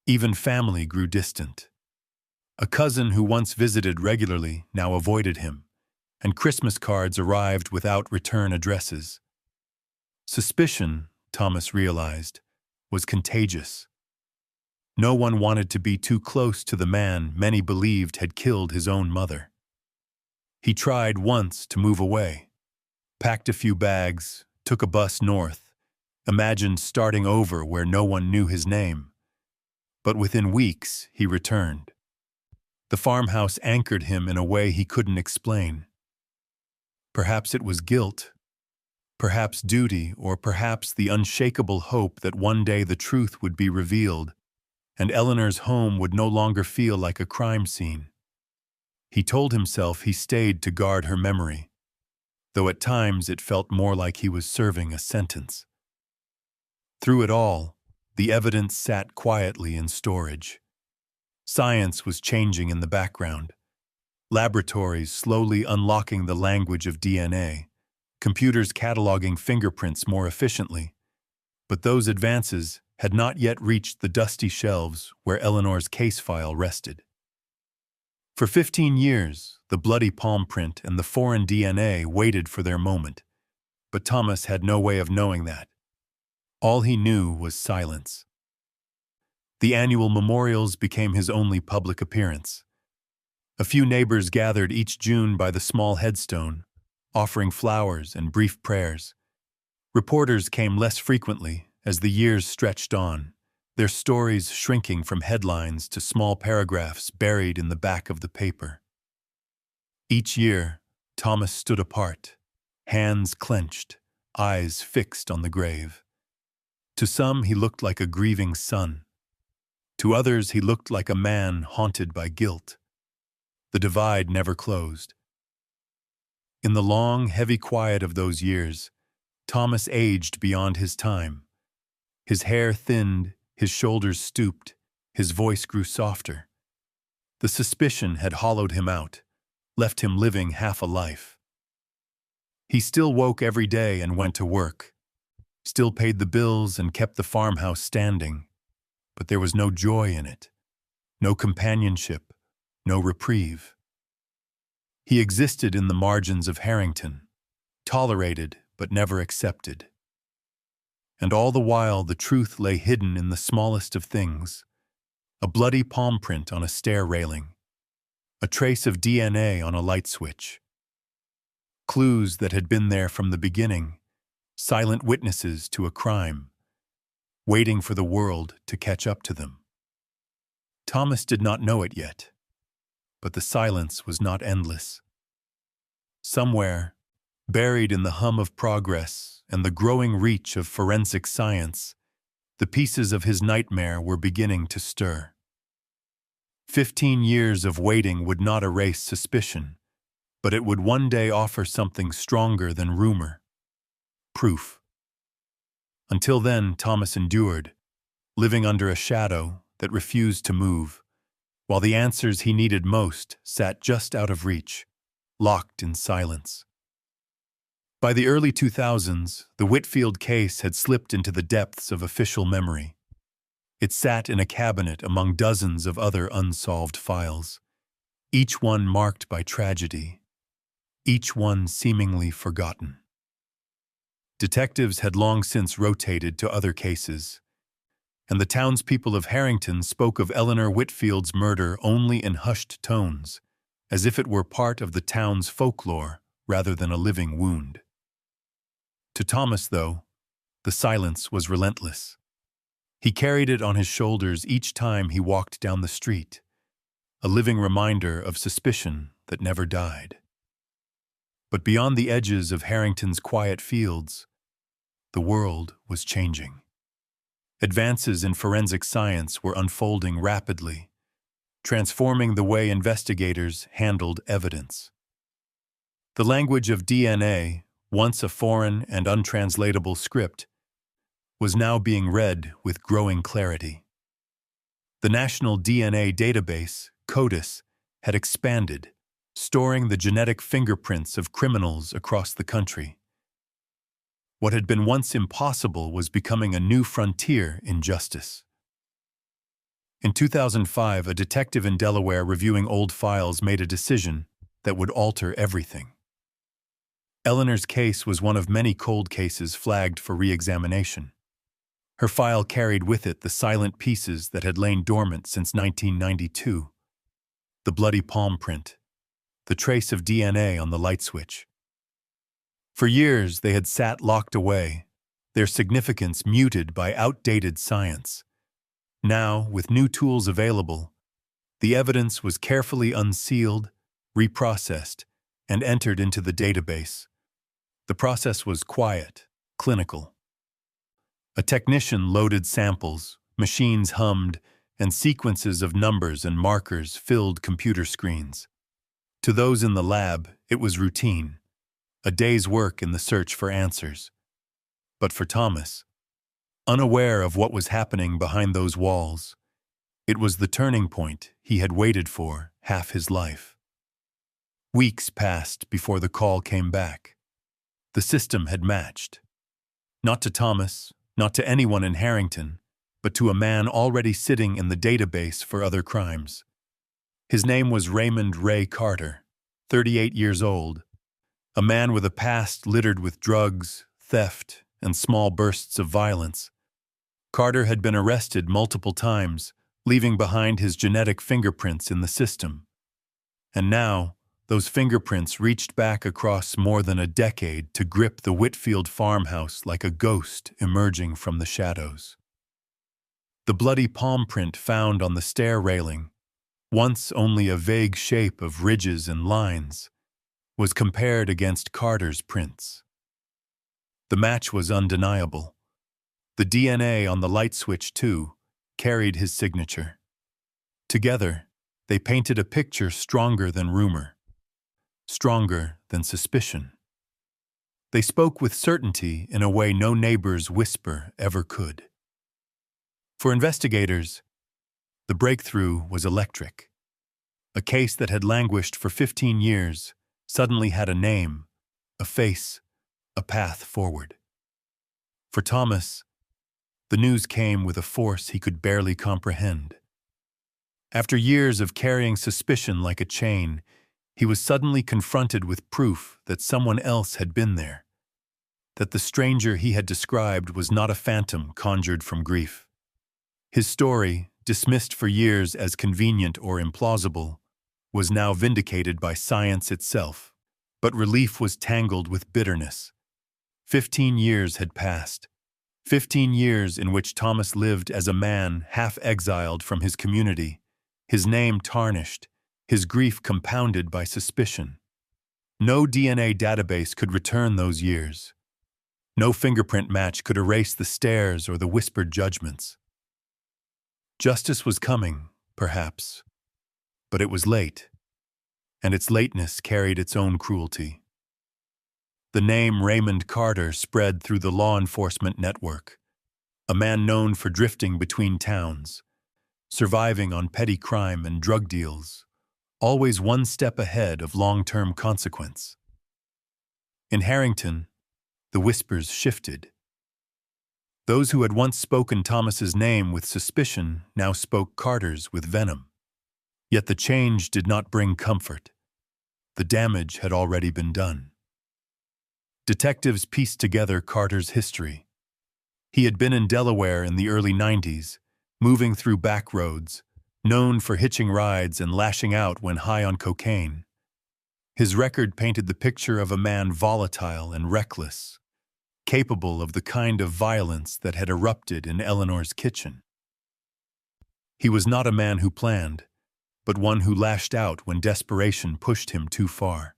Speaker 1: Even family grew distant. A cousin who once visited regularly now avoided him, and Christmas cards arrived without return addresses. Suspicion, Thomas realized, was contagious. No one wanted to be too close to the man many believed had killed his own mother. He tried once to move away, packed a few bags, took a bus north, imagined starting over where no one knew his name. But within weeks, he returned. The farmhouse anchored him in a way he couldn't explain. Perhaps it was guilt, perhaps duty, or perhaps the unshakable hope that one day the truth would be revealed, and Eleanor's home would no longer feel like a crime scene. He told himself he stayed to guard her memory, though at times it felt more like he was serving a sentence. Through it all, the evidence sat quietly in storage. Science was changing in the background. Laboratories slowly unlocking the language of DNA, computers cataloging fingerprints more efficiently. But those advances had not yet reached the dusty shelves where Eleanor's case file rested. For 15 years, the bloody palm print and the foreign DNA waited for their moment, but Thomas had no way of knowing that. All he knew was silence. The annual memorials became his only public appearance. A few neighbors gathered each June by the small headstone, offering flowers and brief prayers. Reporters came less frequently as the years stretched on, their stories shrinking from headlines to small paragraphs buried in the back of the paper. Each year, Thomas stood apart, hands clenched, eyes fixed on the grave. To some, he looked like a grieving son. To others, he looked like a man haunted by guilt. The divide never closed. In the long, heavy quiet of those years, Thomas aged beyond his time. His hair thinned, his shoulders stooped, his voice grew softer. The suspicion had hollowed him out, left him living half a life. He still woke every day and went to work, still paid the bills and kept the farmhouse standing, but there was no joy in it, no companionship, no reprieve. He existed in the margins of Harrington, tolerated but never accepted. And all the while the truth lay hidden in the smallest of things: a bloody palm print on a stair railing, a trace of DNA on a light switch. Clues that had been there from the beginning, silent witnesses to a crime, waiting for the world to catch up to them. Thomas did not know it yet, but the silence was not endless. Somewhere, buried in the hum of progress and the growing reach of forensic science, the pieces of his nightmare were beginning to stir. 15 years of waiting would not erase suspicion, but it would one day offer something stronger than rumor: proof. Until then, Thomas endured, living under a shadow that refused to move, while the answers he needed most sat just out of reach, locked in silence. By the early 2000s, the Whitfield case had slipped into the depths of official memory. It sat in a cabinet among dozens of other unsolved files, each one marked by tragedy, each one seemingly forgotten. Detectives had long since rotated to other cases, and the townspeople of Harrington spoke of Eleanor Whitfield's murder only in hushed tones, as if it were part of the town's folklore rather than a living wound. To Thomas, though, the silence was relentless. He carried it on his shoulders each time he walked down the street, a living reminder of suspicion that never died. But beyond the edges of Harrington's quiet fields, the world was changing. Advances in forensic science were unfolding rapidly. transforming the way investigators handled evidence. The language of DNA, once a foreign and untranslatable script, was now being read with growing clarity. The National DNA Database, CODIS, had expanded, storing the genetic fingerprints of criminals across the country. What had been once impossible was becoming a new frontier in justice. In 2005, a detective in Delaware reviewing old files made a decision that would alter everything. Eleanor's case was one of many cold cases flagged for re-examination. Her file carried with it the silent pieces that had lain dormant since 1992. The bloody palm print, the trace of DNA on the light switch. For years, they had sat locked away, their significance muted by outdated science. Now, with new tools available, the evidence was carefully unsealed, reprocessed, and entered into the database. The process was quiet, clinical. A technician loaded samples, machines hummed, and sequences of numbers and markers filled computer screens. To those in the lab, it was routine, a day's work in the search for answers. But for Thomas, unaware of what was happening behind those walls, it was the turning point he had waited for half his life. Weeks passed before the call came back. The system had matched. Not to Thomas, not to anyone in Harrington, but to a man already sitting in the database for other crimes. His name was Raymond Ray Carter, 38 years old, a man with a past littered with drugs, theft, and small bursts of violence. Carter had been arrested multiple times, leaving behind his genetic fingerprints in the system. And now, those fingerprints reached back across more than a decade to grip the Whitfield farmhouse like a ghost emerging from the shadows. The bloody palm print found on the stair railing, once only a vague shape of ridges and lines, was compared against Carter's prints. The match was undeniable. The DNA on the light switch, too, carried his signature. Together, they painted a picture stronger than rumor, stronger than suspicion. They spoke with certainty in a way no neighbor's whisper ever could. For investigators, the breakthrough was electric. A case that had languished for 15 years suddenly had a name, a face, a path forward. For Thomas, the news came with a force he could barely comprehend. After years of carrying suspicion like a chain, he was suddenly confronted with proof that someone else had been there, that the stranger he had described was not a phantom conjured from grief. His story, dismissed for years as convenient or implausible, was now vindicated by science itself. But relief was tangled with bitterness. 15 years had passed. 15 years in which Thomas lived as a man half-exiled from his community, his name tarnished, his grief compounded by suspicion. No DNA database could return those years. No fingerprint match could erase the stares or the whispered judgments. Justice was coming, perhaps, but it was late, and its lateness carried its own cruelty. The name Raymond Carter spread through the law enforcement network, a man known for drifting between towns, surviving on petty crime and drug deals, always one step ahead of long-term consequence. In Harrington, the whispers shifted. Those who had once spoken Thomas's name with suspicion now spoke Carter's with venom. Yet the change did not bring comfort. The damage had already been done. Detectives pieced together Carter's history. He had been in Delaware in the early 90s, moving through back roads, known for hitching rides and lashing out when high on cocaine. His record painted the picture of a man volatile and reckless, capable of the kind of violence that had erupted in Eleanor's kitchen. He was not a man who planned, but one who lashed out when desperation pushed him too far.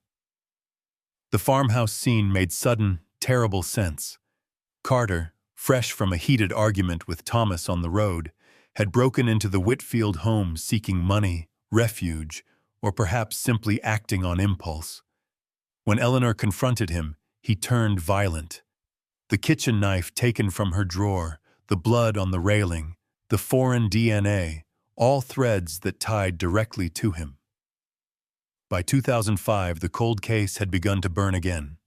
Speaker 1: The farmhouse scene made sudden, terrible sense. Carter, fresh from a heated argument with Thomas on the road, had broken into the Whitfield home seeking money, refuge, or perhaps simply acting on impulse. When Eleanor confronted him, he turned violent. The kitchen knife taken from her drawer, the blood on the railing, the foreign DNA, all threads that tied directly to him. By 2005, the cold case had begun to burn again.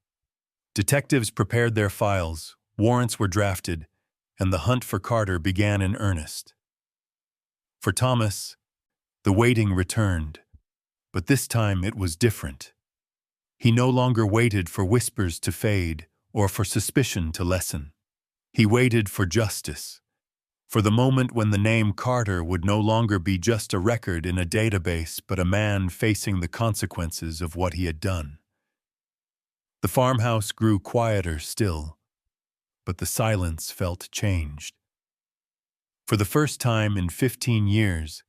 Speaker 1: Detectives prepared their files, warrants were drafted, and the hunt for Carter began in earnest. For Thomas, the waiting returned, but this time it was different. He no longer waited for whispers to fade or for suspicion to lessen. He waited for justice, for the moment when the name Carter would no longer be just a record in a database but a man facing the consequences of what he had done. The farmhouse grew quieter still, but the silence felt changed. For the first time in 15 years,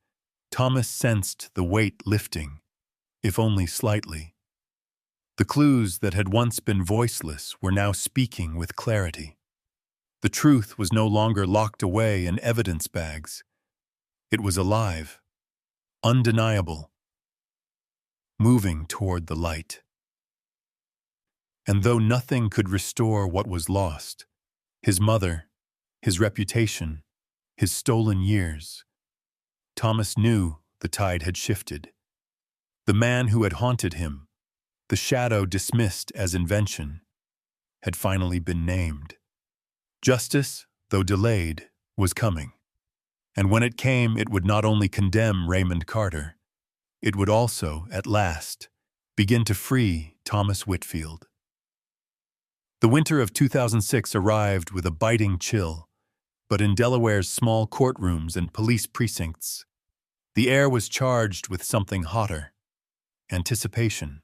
Speaker 1: Thomas sensed the weight lifting, if only slightly. The clues that had once been voiceless were now speaking with clarity. The truth was no longer locked away in evidence bags. It was alive, undeniable, moving toward the light. And though nothing could restore what was lost, his mother, his reputation, his stolen years, Thomas knew the tide had shifted. The man who had haunted him, the shadow dismissed as invention, had finally been named. Justice, though delayed, was coming. And when it came, it would not only condemn Raymond Carter, it would also, at last, begin to free Thomas Whitfield. The winter of 2006 arrived with a biting chill, but in Delaware's small courtrooms and police precincts, the air was charged with something hotter: anticipation.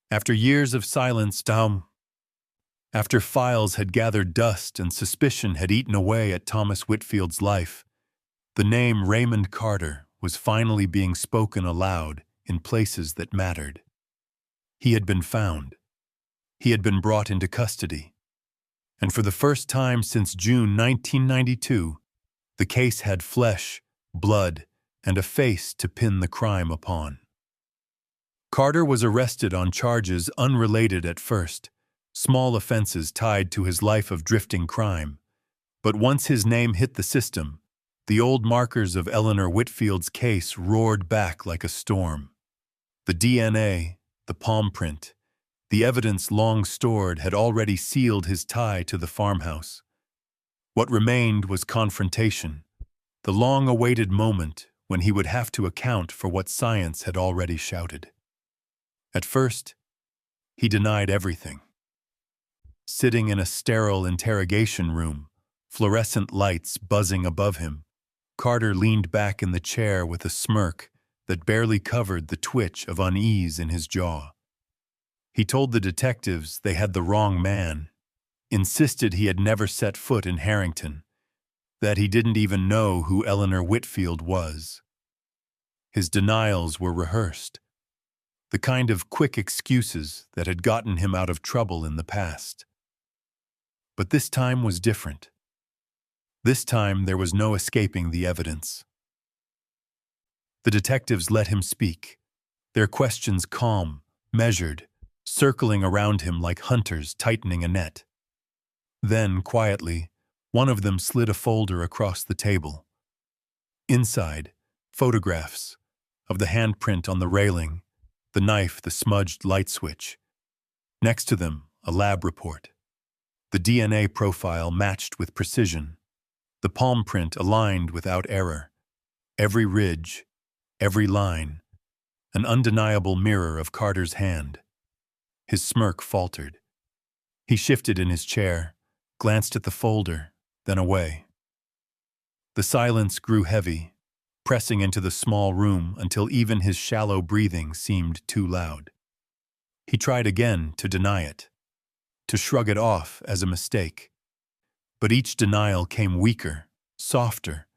Speaker 1: After years of silence, after files had gathered dust and suspicion had eaten away at Thomas Whitfield's life, the name Raymond Carter was finally being spoken aloud in places that mattered. He had been found. He had been brought into custody. And for the first time since June 1992, the case had flesh, blood, and a face to pin the crime upon. Carter was arrested on charges unrelated at first, small offenses tied to his life of drifting crime. But once his name hit the system, the old markers of Eleanor Whitfield's case roared back like a storm. The DNA, the palm print, the evidence long stored had already sealed his tie to the farmhouse. What remained was confrontation, the long-awaited moment when he would have to account for what science had already shouted. At first, he denied everything. Sitting in a sterile interrogation room, fluorescent lights buzzing above him, Carter leaned back in the chair with a smirk that barely covered the twitch of unease in his jaw. He told the detectives they had the wrong man, insisted he had never set foot in Harrington, that he didn't even know who Eleanor Whitfield was. His denials were rehearsed, the kind of quick excuses that had gotten him out of trouble in the past. But this time was different. This time there was no escaping the evidence. The detectives let him speak, their questions calm, measured, circling around him like hunters tightening a net. Then, quietly, one of them slid a folder across the table. Inside, photographs of the handprint on the railing, the knife, the smudged light switch. Next to them, a lab report. The DNA profile matched with precision. The palm print aligned without error. Every ridge, every line, an undeniable mirror of Carter's hand. His smirk faltered. He shifted in his chair, glanced at the folder, then away. The silence grew heavy, pressing into the small room until even his shallow breathing seemed too loud. He tried again to deny it, to shrug it off as a mistake. But each denial came weaker, softer,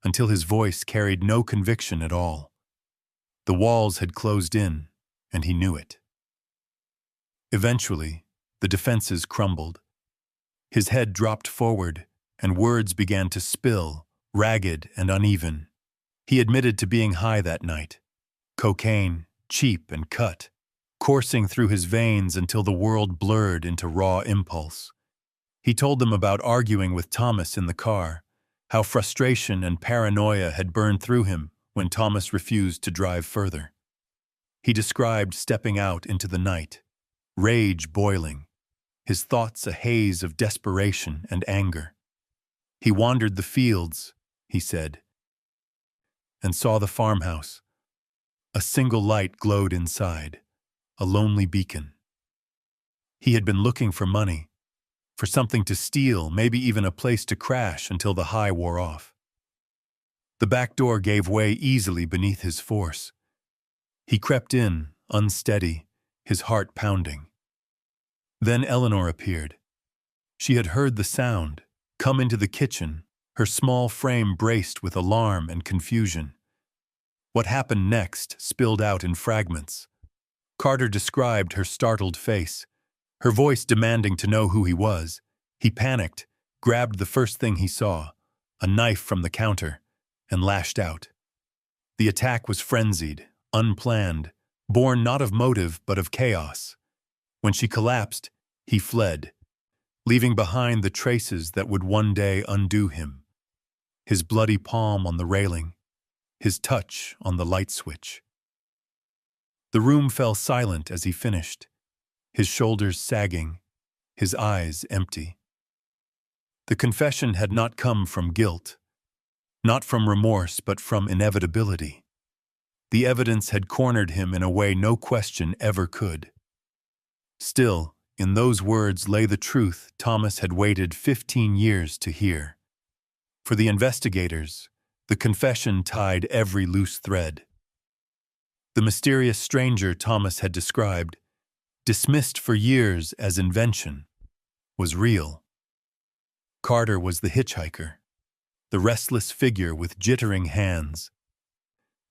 Speaker 1: until his voice carried no conviction at all. The walls had closed in, and he knew it. Eventually, the defenses crumbled. His head dropped forward, and words began to spill, ragged and uneven. He admitted to being high that night, cocaine, cheap and cut, coursing through his veins until the world blurred into raw impulse. He told them about arguing with Thomas in the car, how frustration and paranoia had burned through him when Thomas refused to drive further. He described stepping out into the night, rage boiling, his thoughts a haze of desperation and anger. He wandered the fields, he said, and saw the farmhouse. A single light glowed inside, a lonely beacon. He had been looking for money, for something to steal, maybe even a place to crash until the high wore off. The back door gave way easily beneath his force. He crept in, unsteady, his heart pounding. Then Eleanor appeared. She had heard the sound, come into the kitchen, her small frame braced with alarm and confusion. What happened next spilled out in fragments. Carter described her startled face, her voice demanding to know who he was. He panicked, grabbed the first thing he saw, a knife from the counter, and lashed out. The attack was frenzied, unplanned, born not of motive but of chaos. When she collapsed, he fled, leaving behind the traces that would one day undo him. His bloody palm on the railing, his touch on the light switch. The room fell silent as he finished, his shoulders sagging, his eyes empty. The confession had not come from guilt, not from remorse, but from inevitability. The evidence had cornered him in a way no question ever could. Still, in those words lay the truth Thomas had waited 15 years to hear. For the investigators, the confession tied every loose thread. The mysterious stranger Thomas had described, dismissed for years as invention, was real. Carter was the hitchhiker, the restless figure with jittering hands,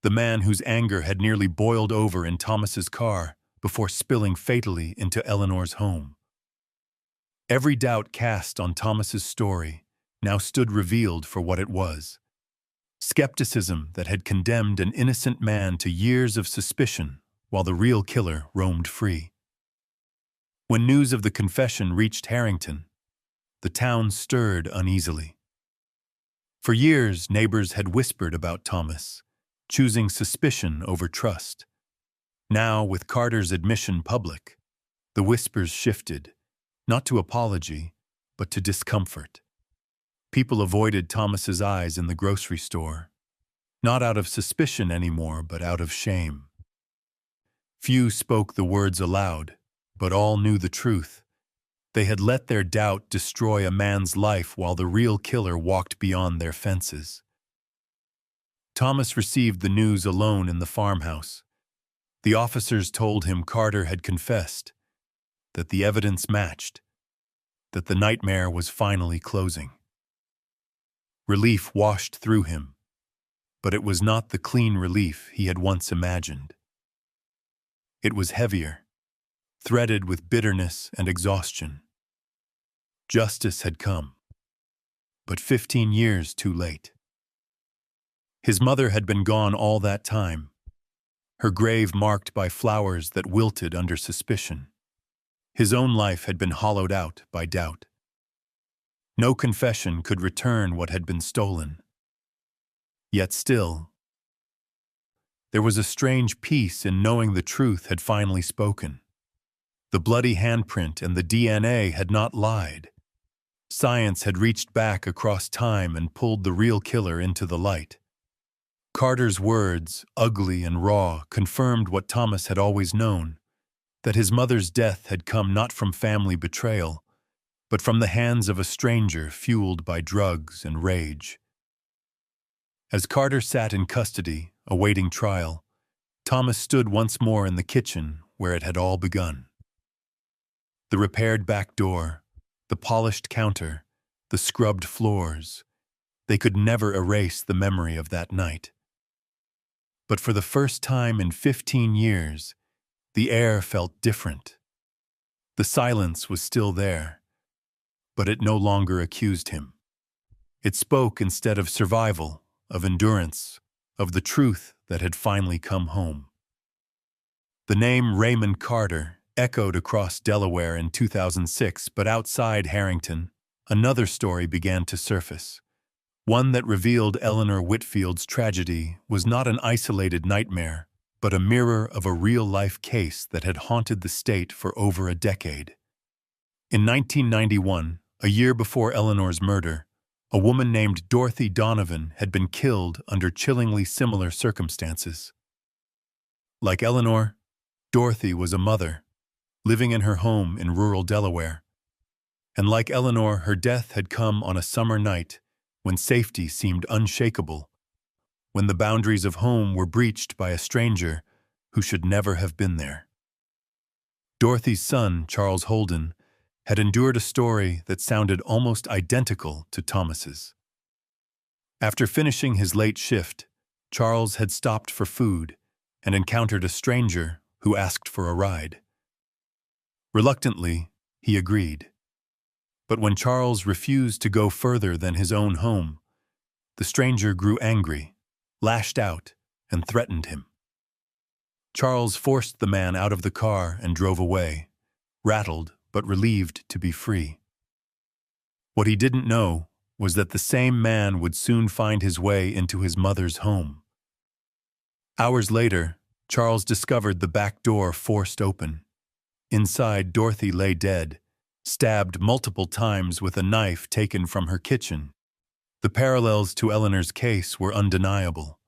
Speaker 1: the man whose anger had nearly boiled over in Thomas's car before spilling fatally into Eleanor's home. Every doubt cast on Thomas's story now stood revealed for what it was. Skepticism that had condemned an innocent man to years of suspicion while the real killer roamed free. When news of the confession reached Harrington, the town stirred uneasily. For years, neighbors had whispered about Thomas, choosing suspicion over trust. Now, with Carter's admission public, the whispers shifted, not to apology, but to discomfort. People avoided Thomas's eyes in the grocery store, not out of suspicion anymore, but out of shame. Few spoke the words aloud, but all knew the truth. They had let their doubt destroy a man's life while the real killer walked beyond their fences. Thomas received the news alone in the farmhouse. The officers told him Carter had confessed, that the evidence matched, that the nightmare was finally closing. Relief washed through him, but it was not the clean relief he had once imagined. It was heavier, threaded with bitterness and exhaustion. Justice had come, but 15 years too late. His mother had been gone all that time, her grave marked by flowers that wilted under suspicion. His own life had been hollowed out by doubt. No confession could return what had been stolen. Yet still, there was a strange peace in knowing the truth had finally spoken. The bloody handprint and the DNA had not lied. Science had reached back across time and pulled the real killer into the light. Carter's words, ugly and raw, confirmed what Thomas had always known, that his mother's death had come not from family betrayal, but from the hands of a stranger fueled by drugs and rage. As Carter sat in custody, awaiting trial, Thomas stood once more in the kitchen where it had all begun. The repaired back door, the polished counter, the scrubbed floors, they could never erase the memory of that night. But for the first time in 15 years, the air felt different. The silence was still there, but it no longer accused him. It spoke instead of survival, of endurance, of the truth that had finally come home. The name Raymond Carter echoed across Delaware in 2006, but outside Harrington, another story began to surface. One that revealed Eleanor Whitfield's tragedy was not an isolated nightmare, but a mirror of a real-life case that had haunted the state for over a decade. In 1991, a year before Eleanor's murder, a woman named Dorothy Donovan had been killed under chillingly similar circumstances. Like Eleanor, Dorothy was a mother, living in her home in rural Delaware. And like Eleanor, her death had come on a summer night when safety seemed unshakable, when the boundaries of home were breached by a stranger who should never have been there. Dorothy's son, Charles Holden, had endured a story that sounded almost identical to Thomas's. After finishing his late shift, Charles had stopped for food and encountered a stranger who asked for a ride. Reluctantly, he agreed. But when Charles refused to go further than his own home, the stranger grew angry, lashed out, and threatened him. Charles forced the man out of the car and drove away, rattled but relieved to be free. What he didn't know was that the same man would soon find his way into his mother's home. Hours later, Charles discovered the back door forced open. Inside, Dorothy lay dead, stabbed multiple times with a knife taken from her kitchen. The parallels to Eleanor's case were undeniable.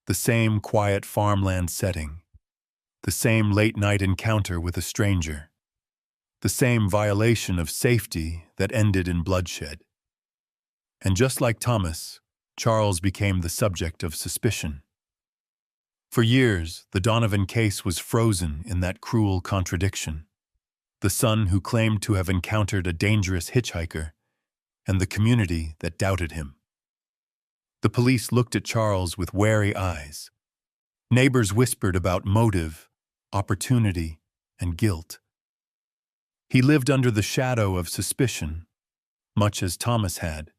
Speaker 1: The same quiet farmland setting, the same late-night encounter with a stranger, the same violation of safety that ended in bloodshed. And just like Thomas, Charles became the subject of suspicion. For years, the Donovan case was frozen in that cruel contradiction. The son who claimed to have encountered a dangerous hitchhiker, and the community that doubted him. The police looked at Charles with wary eyes. Neighbors whispered about motive, opportunity, and guilt. He lived under the shadow of suspicion, much as Thomas had,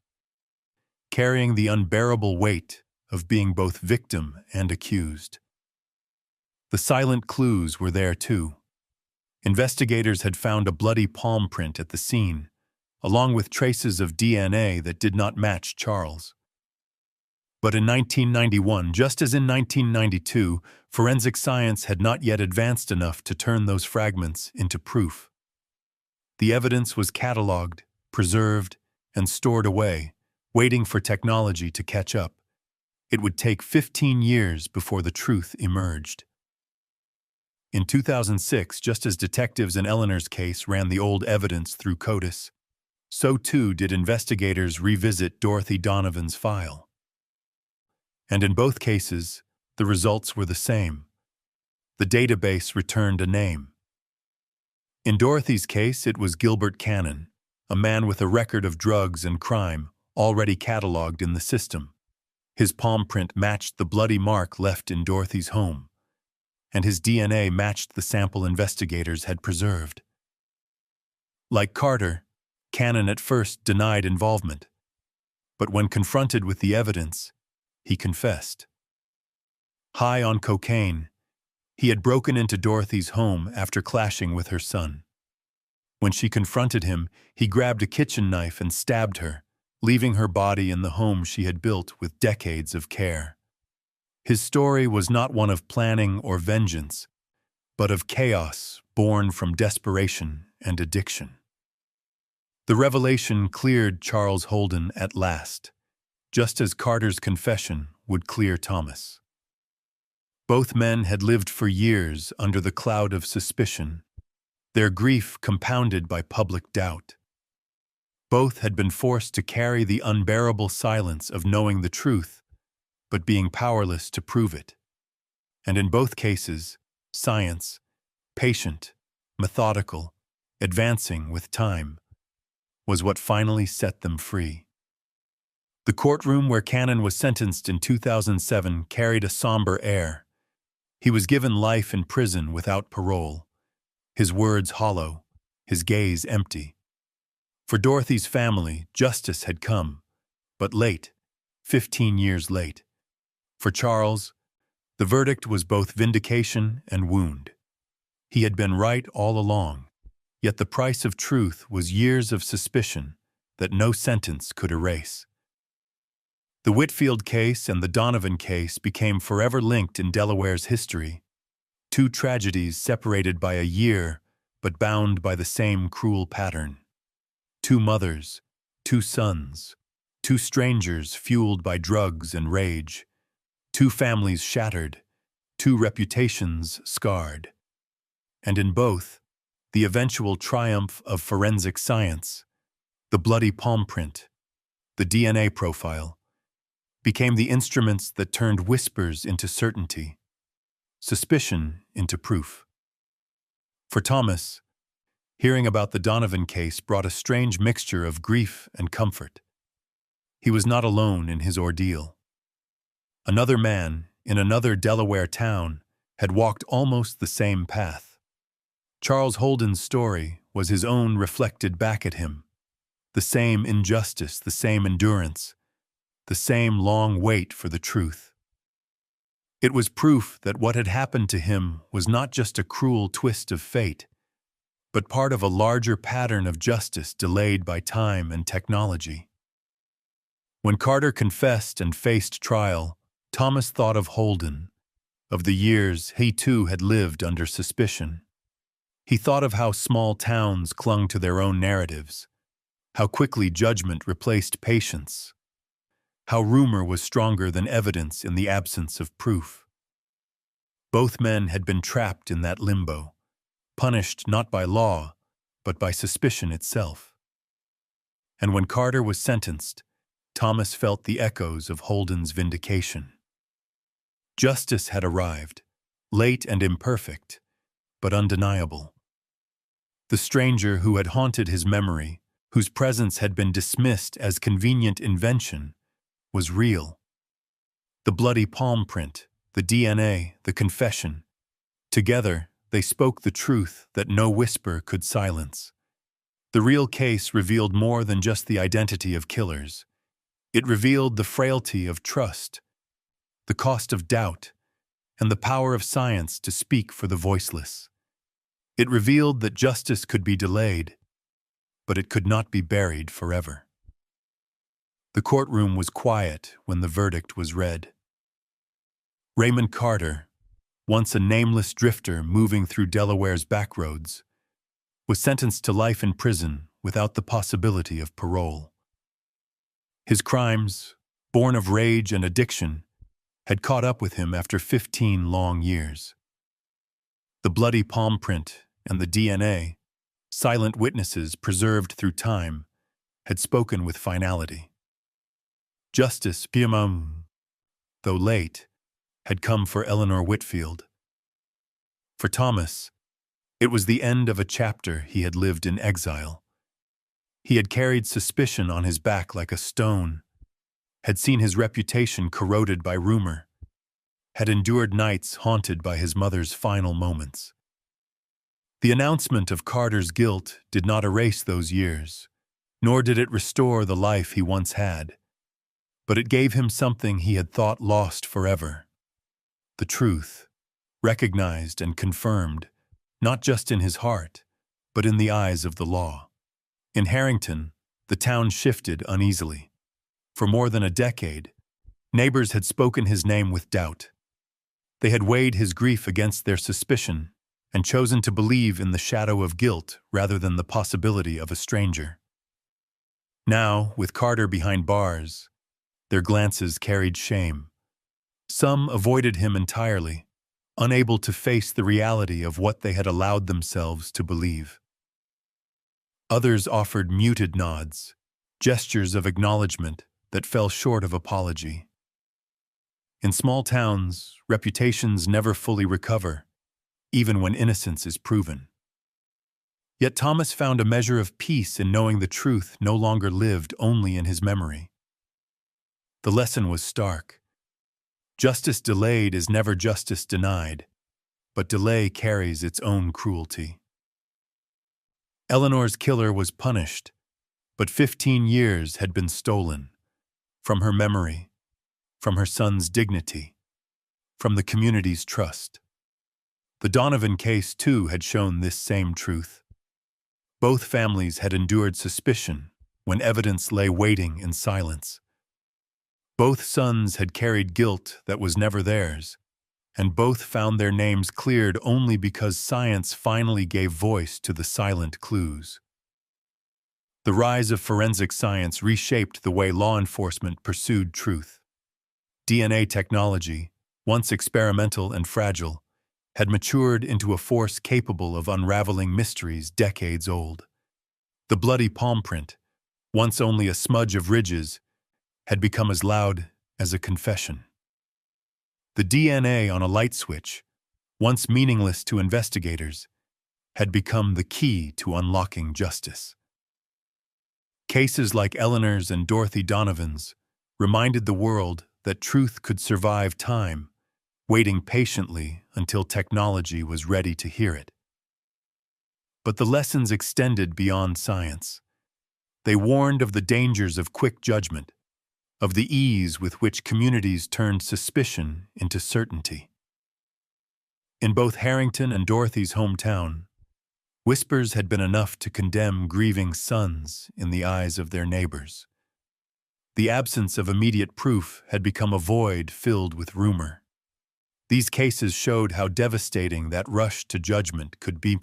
Speaker 1: carrying the unbearable weight of being both victim and accused. The silent clues were there too. Investigators had found a bloody palm print at the scene, along with traces of DNA that did not match Charles. But in 1991, just as in 1992, forensic science had not yet advanced enough to turn those fragments into proof. The evidence was cataloged, preserved, and stored away, waiting for technology to catch up. It would take 15 years before the truth emerged. In 2006, just as detectives in Eleanor's case ran the old evidence through CODIS, so too did investigators revisit Dorothy Donovan's file. And in both cases, the results were the same. The database returned a name. In Dorothy's case, it was Gilbert Cannon, a man with a record of drugs and crime already cataloged in the system. His palm print matched the bloody mark left in Dorothy's home, and his DNA matched the sample investigators had preserved. Like Carter, Cannon at first denied involvement, but when confronted with the evidence, he confessed. High on cocaine, he had broken into Dorothy's home after clashing with her son. When she confronted him, he grabbed a kitchen knife and stabbed her, leaving her body in the home she had built with decades of care. His story was not one of planning or vengeance, but of chaos born from desperation and addiction. The revelation cleared Charles Holden at last, just as Carter's confession would clear Thomas. Both men had lived for years under the cloud of suspicion, their grief compounded by public doubt. Both had been forced to carry the unbearable silence of knowing the truth, but being powerless to prove it. And in both cases, science, patient, methodical, advancing with time, was what finally set them free. The courtroom where Cannon was sentenced in 2007 carried a somber air. He was given life in prison without parole, his words hollow, his gaze empty. For Dorothy's family, justice had come, but late, 15 years late. For Charles, the verdict was both vindication and wound. He had been right all along, yet the price of truth was years of suspicion that no sentence could erase. The Whitfield case and the Donovan case became forever linked in Delaware's history, two tragedies separated by a year but bound by the same cruel pattern. Two mothers, two sons, two strangers fueled by drugs and rage, two families shattered, two reputations scarred. And in both, the eventual triumph of forensic science, the bloody palm print, the DNA profile, became the instruments that turned whispers into certainty, suspicion into proof. For Thomas, hearing about the Donovan case brought a strange mixture of grief and comfort. He was not alone in his ordeal. Another man, in another Delaware town, had walked almost the same path. Charles Holden's story was his own reflected back at him. The same injustice, the same endurance, the same long wait for the truth. It was proof that what had happened to him was not just a cruel twist of fate, but part of a larger pattern of justice delayed by time and technology. When Carter confessed and faced trial, Thomas thought of Holden, of the years he too had lived under suspicion. He thought of how small towns clung to their own narratives, how quickly judgment replaced patience, how rumor was stronger than evidence in the absence of proof. Both men had been trapped in that limbo, punished not by law, but by suspicion itself. And when Carter was sentenced, Thomas felt the echoes of Holden's vindication. Justice had arrived, late and imperfect, but undeniable. The stranger who had haunted his memory, whose presence had been dismissed as convenient invention, was real. The bloody palm print, the DNA, the confession, together they spoke the truth that no whisper could silence. The real case revealed more than just the identity of killers. It revealed the frailty of trust, the cost of doubt, and the power of science to speak for the voiceless. It revealed that justice could be delayed, but it could not be buried forever. The courtroom was quiet when the verdict was read. Raymond Carter, once a nameless drifter moving through Delaware's backroads, was sentenced to life in prison without the possibility of parole. His crimes, born of rage and addiction, had caught up with him after 15 long years. The bloody palm print and the DNA, silent witnesses preserved through time, had spoken with finality. Justice, though late, had come for Eleanor Whitfield. For Thomas, it was the end of a chapter he had lived in exile. He had carried suspicion on his back like a stone, had seen his reputation corroded by rumor, had endured nights haunted by his mother's final moments. The announcement of Carter's guilt did not erase those years, nor did it restore the life he once had, but it gave him something he had thought lost forever: the truth, recognized and confirmed, not just in his heart, but in the eyes of the law. In Harrington, the town shifted uneasily. For more than a decade, neighbors had spoken his name with doubt. They had weighed his grief against their suspicion and chosen to believe in the shadow of guilt rather than the possibility of a stranger. Now, with Carter behind bars, their glances carried shame. Some avoided him entirely, unable to face the reality of what they had allowed themselves to believe. Others offered muted nods, gestures of acknowledgement that fell short of apology. In small towns, reputations never fully recover, even when innocence is proven. Yet Thomas found a measure of peace in knowing the truth no longer lived only in his memory. The lesson was stark. Justice delayed is never justice denied, but delay carries its own cruelty. Eleanor's killer was punished, but 15 years had been stolen from her memory, from her son's dignity, from the community's trust. The Donovan case, too, had shown this same truth. Both families had endured suspicion when evidence lay waiting in silence. Both sons had carried guilt that was never theirs, and both found their names cleared only because science finally gave voice to the silent clues. The rise of forensic science reshaped the way law enforcement pursued truth. DNA technology, once experimental and fragile, had matured into a force capable of unraveling mysteries decades old. The bloody palm print, once only a smudge of ridges, had become as loud as a confession. The DNA on a light switch, once meaningless to investigators, had become the key to unlocking justice. Cases like Eleanor's and Dorothy Donovan's reminded the world that truth could survive time, waiting patiently until technology was ready to hear it. But the lessons extended beyond science. They warned of the dangers of quick judgment, of the ease with which communities turned suspicion into certainty. In both Harrington and Dorothy's hometown, whispers had been enough to condemn grieving sons in the eyes of their neighbors. The absence of immediate proof had become a void filled with rumor. These cases showed how devastating that rush to judgment could be,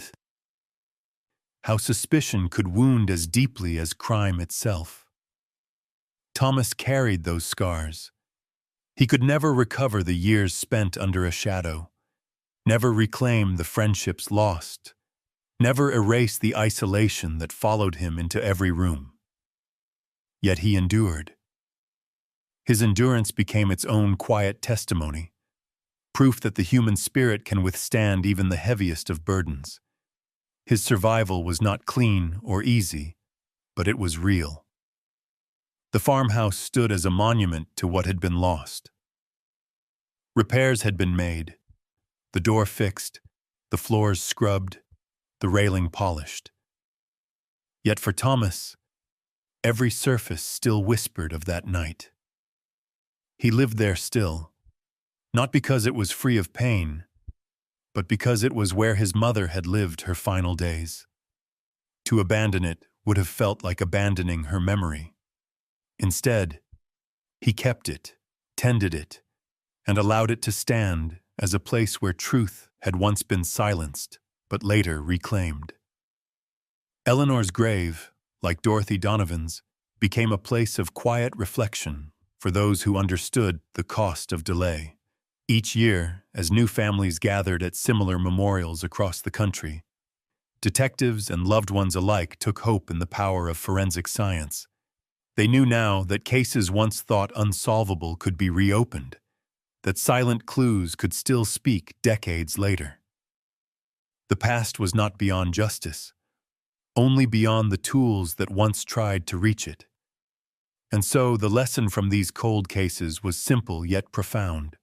Speaker 1: how suspicion could wound as deeply as crime itself. Thomas carried those scars. He could never recover the years spent under a shadow, never reclaim the friendships lost, never erase the isolation that followed him into every room. Yet he endured. His endurance became its own quiet testimony, proof that the human spirit can withstand even the heaviest of burdens. His survival was not clean or easy, but it was real. The farmhouse stood as a monument to what had been lost. Repairs had been made, the door fixed, the floors scrubbed, the railing polished. Yet for Thomas, every surface still whispered of that night. He lived there still, not because it was free of pain, but because it was where his mother had lived her final days. To abandon it would have felt like abandoning her memory. Instead, he kept it, tended it, and allowed it to stand as a place where truth had once been silenced, but later reclaimed. Eleanor's grave, like Dorothy Donovan's, became a place of quiet reflection for those who understood the cost of delay. Each year, as new families gathered at similar memorials across the country, detectives and loved ones alike took hope in the power of forensic science. They knew now that cases once thought unsolvable could be reopened, that silent clues could still speak decades later. The past was not beyond justice, only beyond the tools that once tried to reach it. And so the lesson from these cold cases was simple yet profound.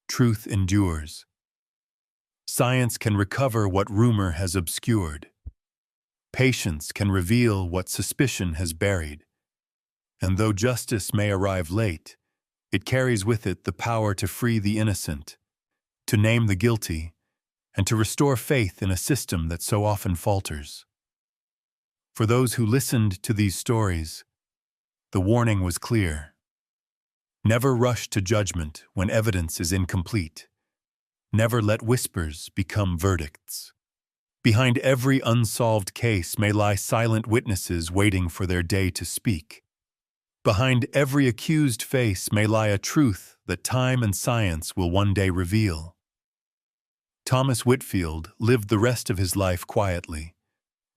Speaker 1: Truth endures. Science can recover what rumor has obscured. Patience can reveal what suspicion has buried. And though justice may arrive late, it carries with it the power to free the innocent, to name the guilty, and to restore faith in a system that so often falters. For those who listened to these stories, the warning was clear. Never rush to judgment when evidence is incomplete. Never let whispers become verdicts. Behind every unsolved case may lie silent witnesses waiting for their day to speak. Behind every accused face may lie a truth that time and science will one day reveal. Thomas Whitfield lived the rest of his life quietly,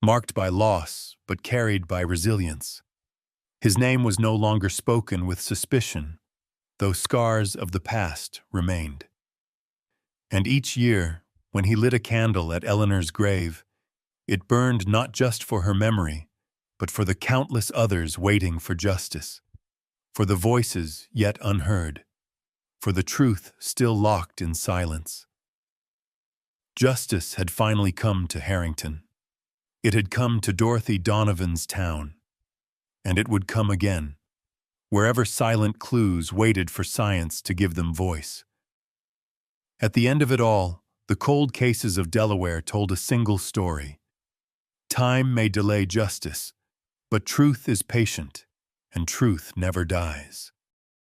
Speaker 1: marked by loss but carried by resilience. His name was no longer spoken with suspicion, though scars of the past remained. And each year, when he lit a candle at Eleanor's grave, it burned not just for her memory, but for the countless others waiting for justice, for the voices yet unheard, for the truth still locked in silence. Justice had finally come to Harrington. It had come to Dorothy Donovan's town, and it would come again, wherever silent clues waited for science to give them voice. At the end of it all, The cold cases of Delaware told a single story. Time may delay justice, but truth is patient, and truth never dies.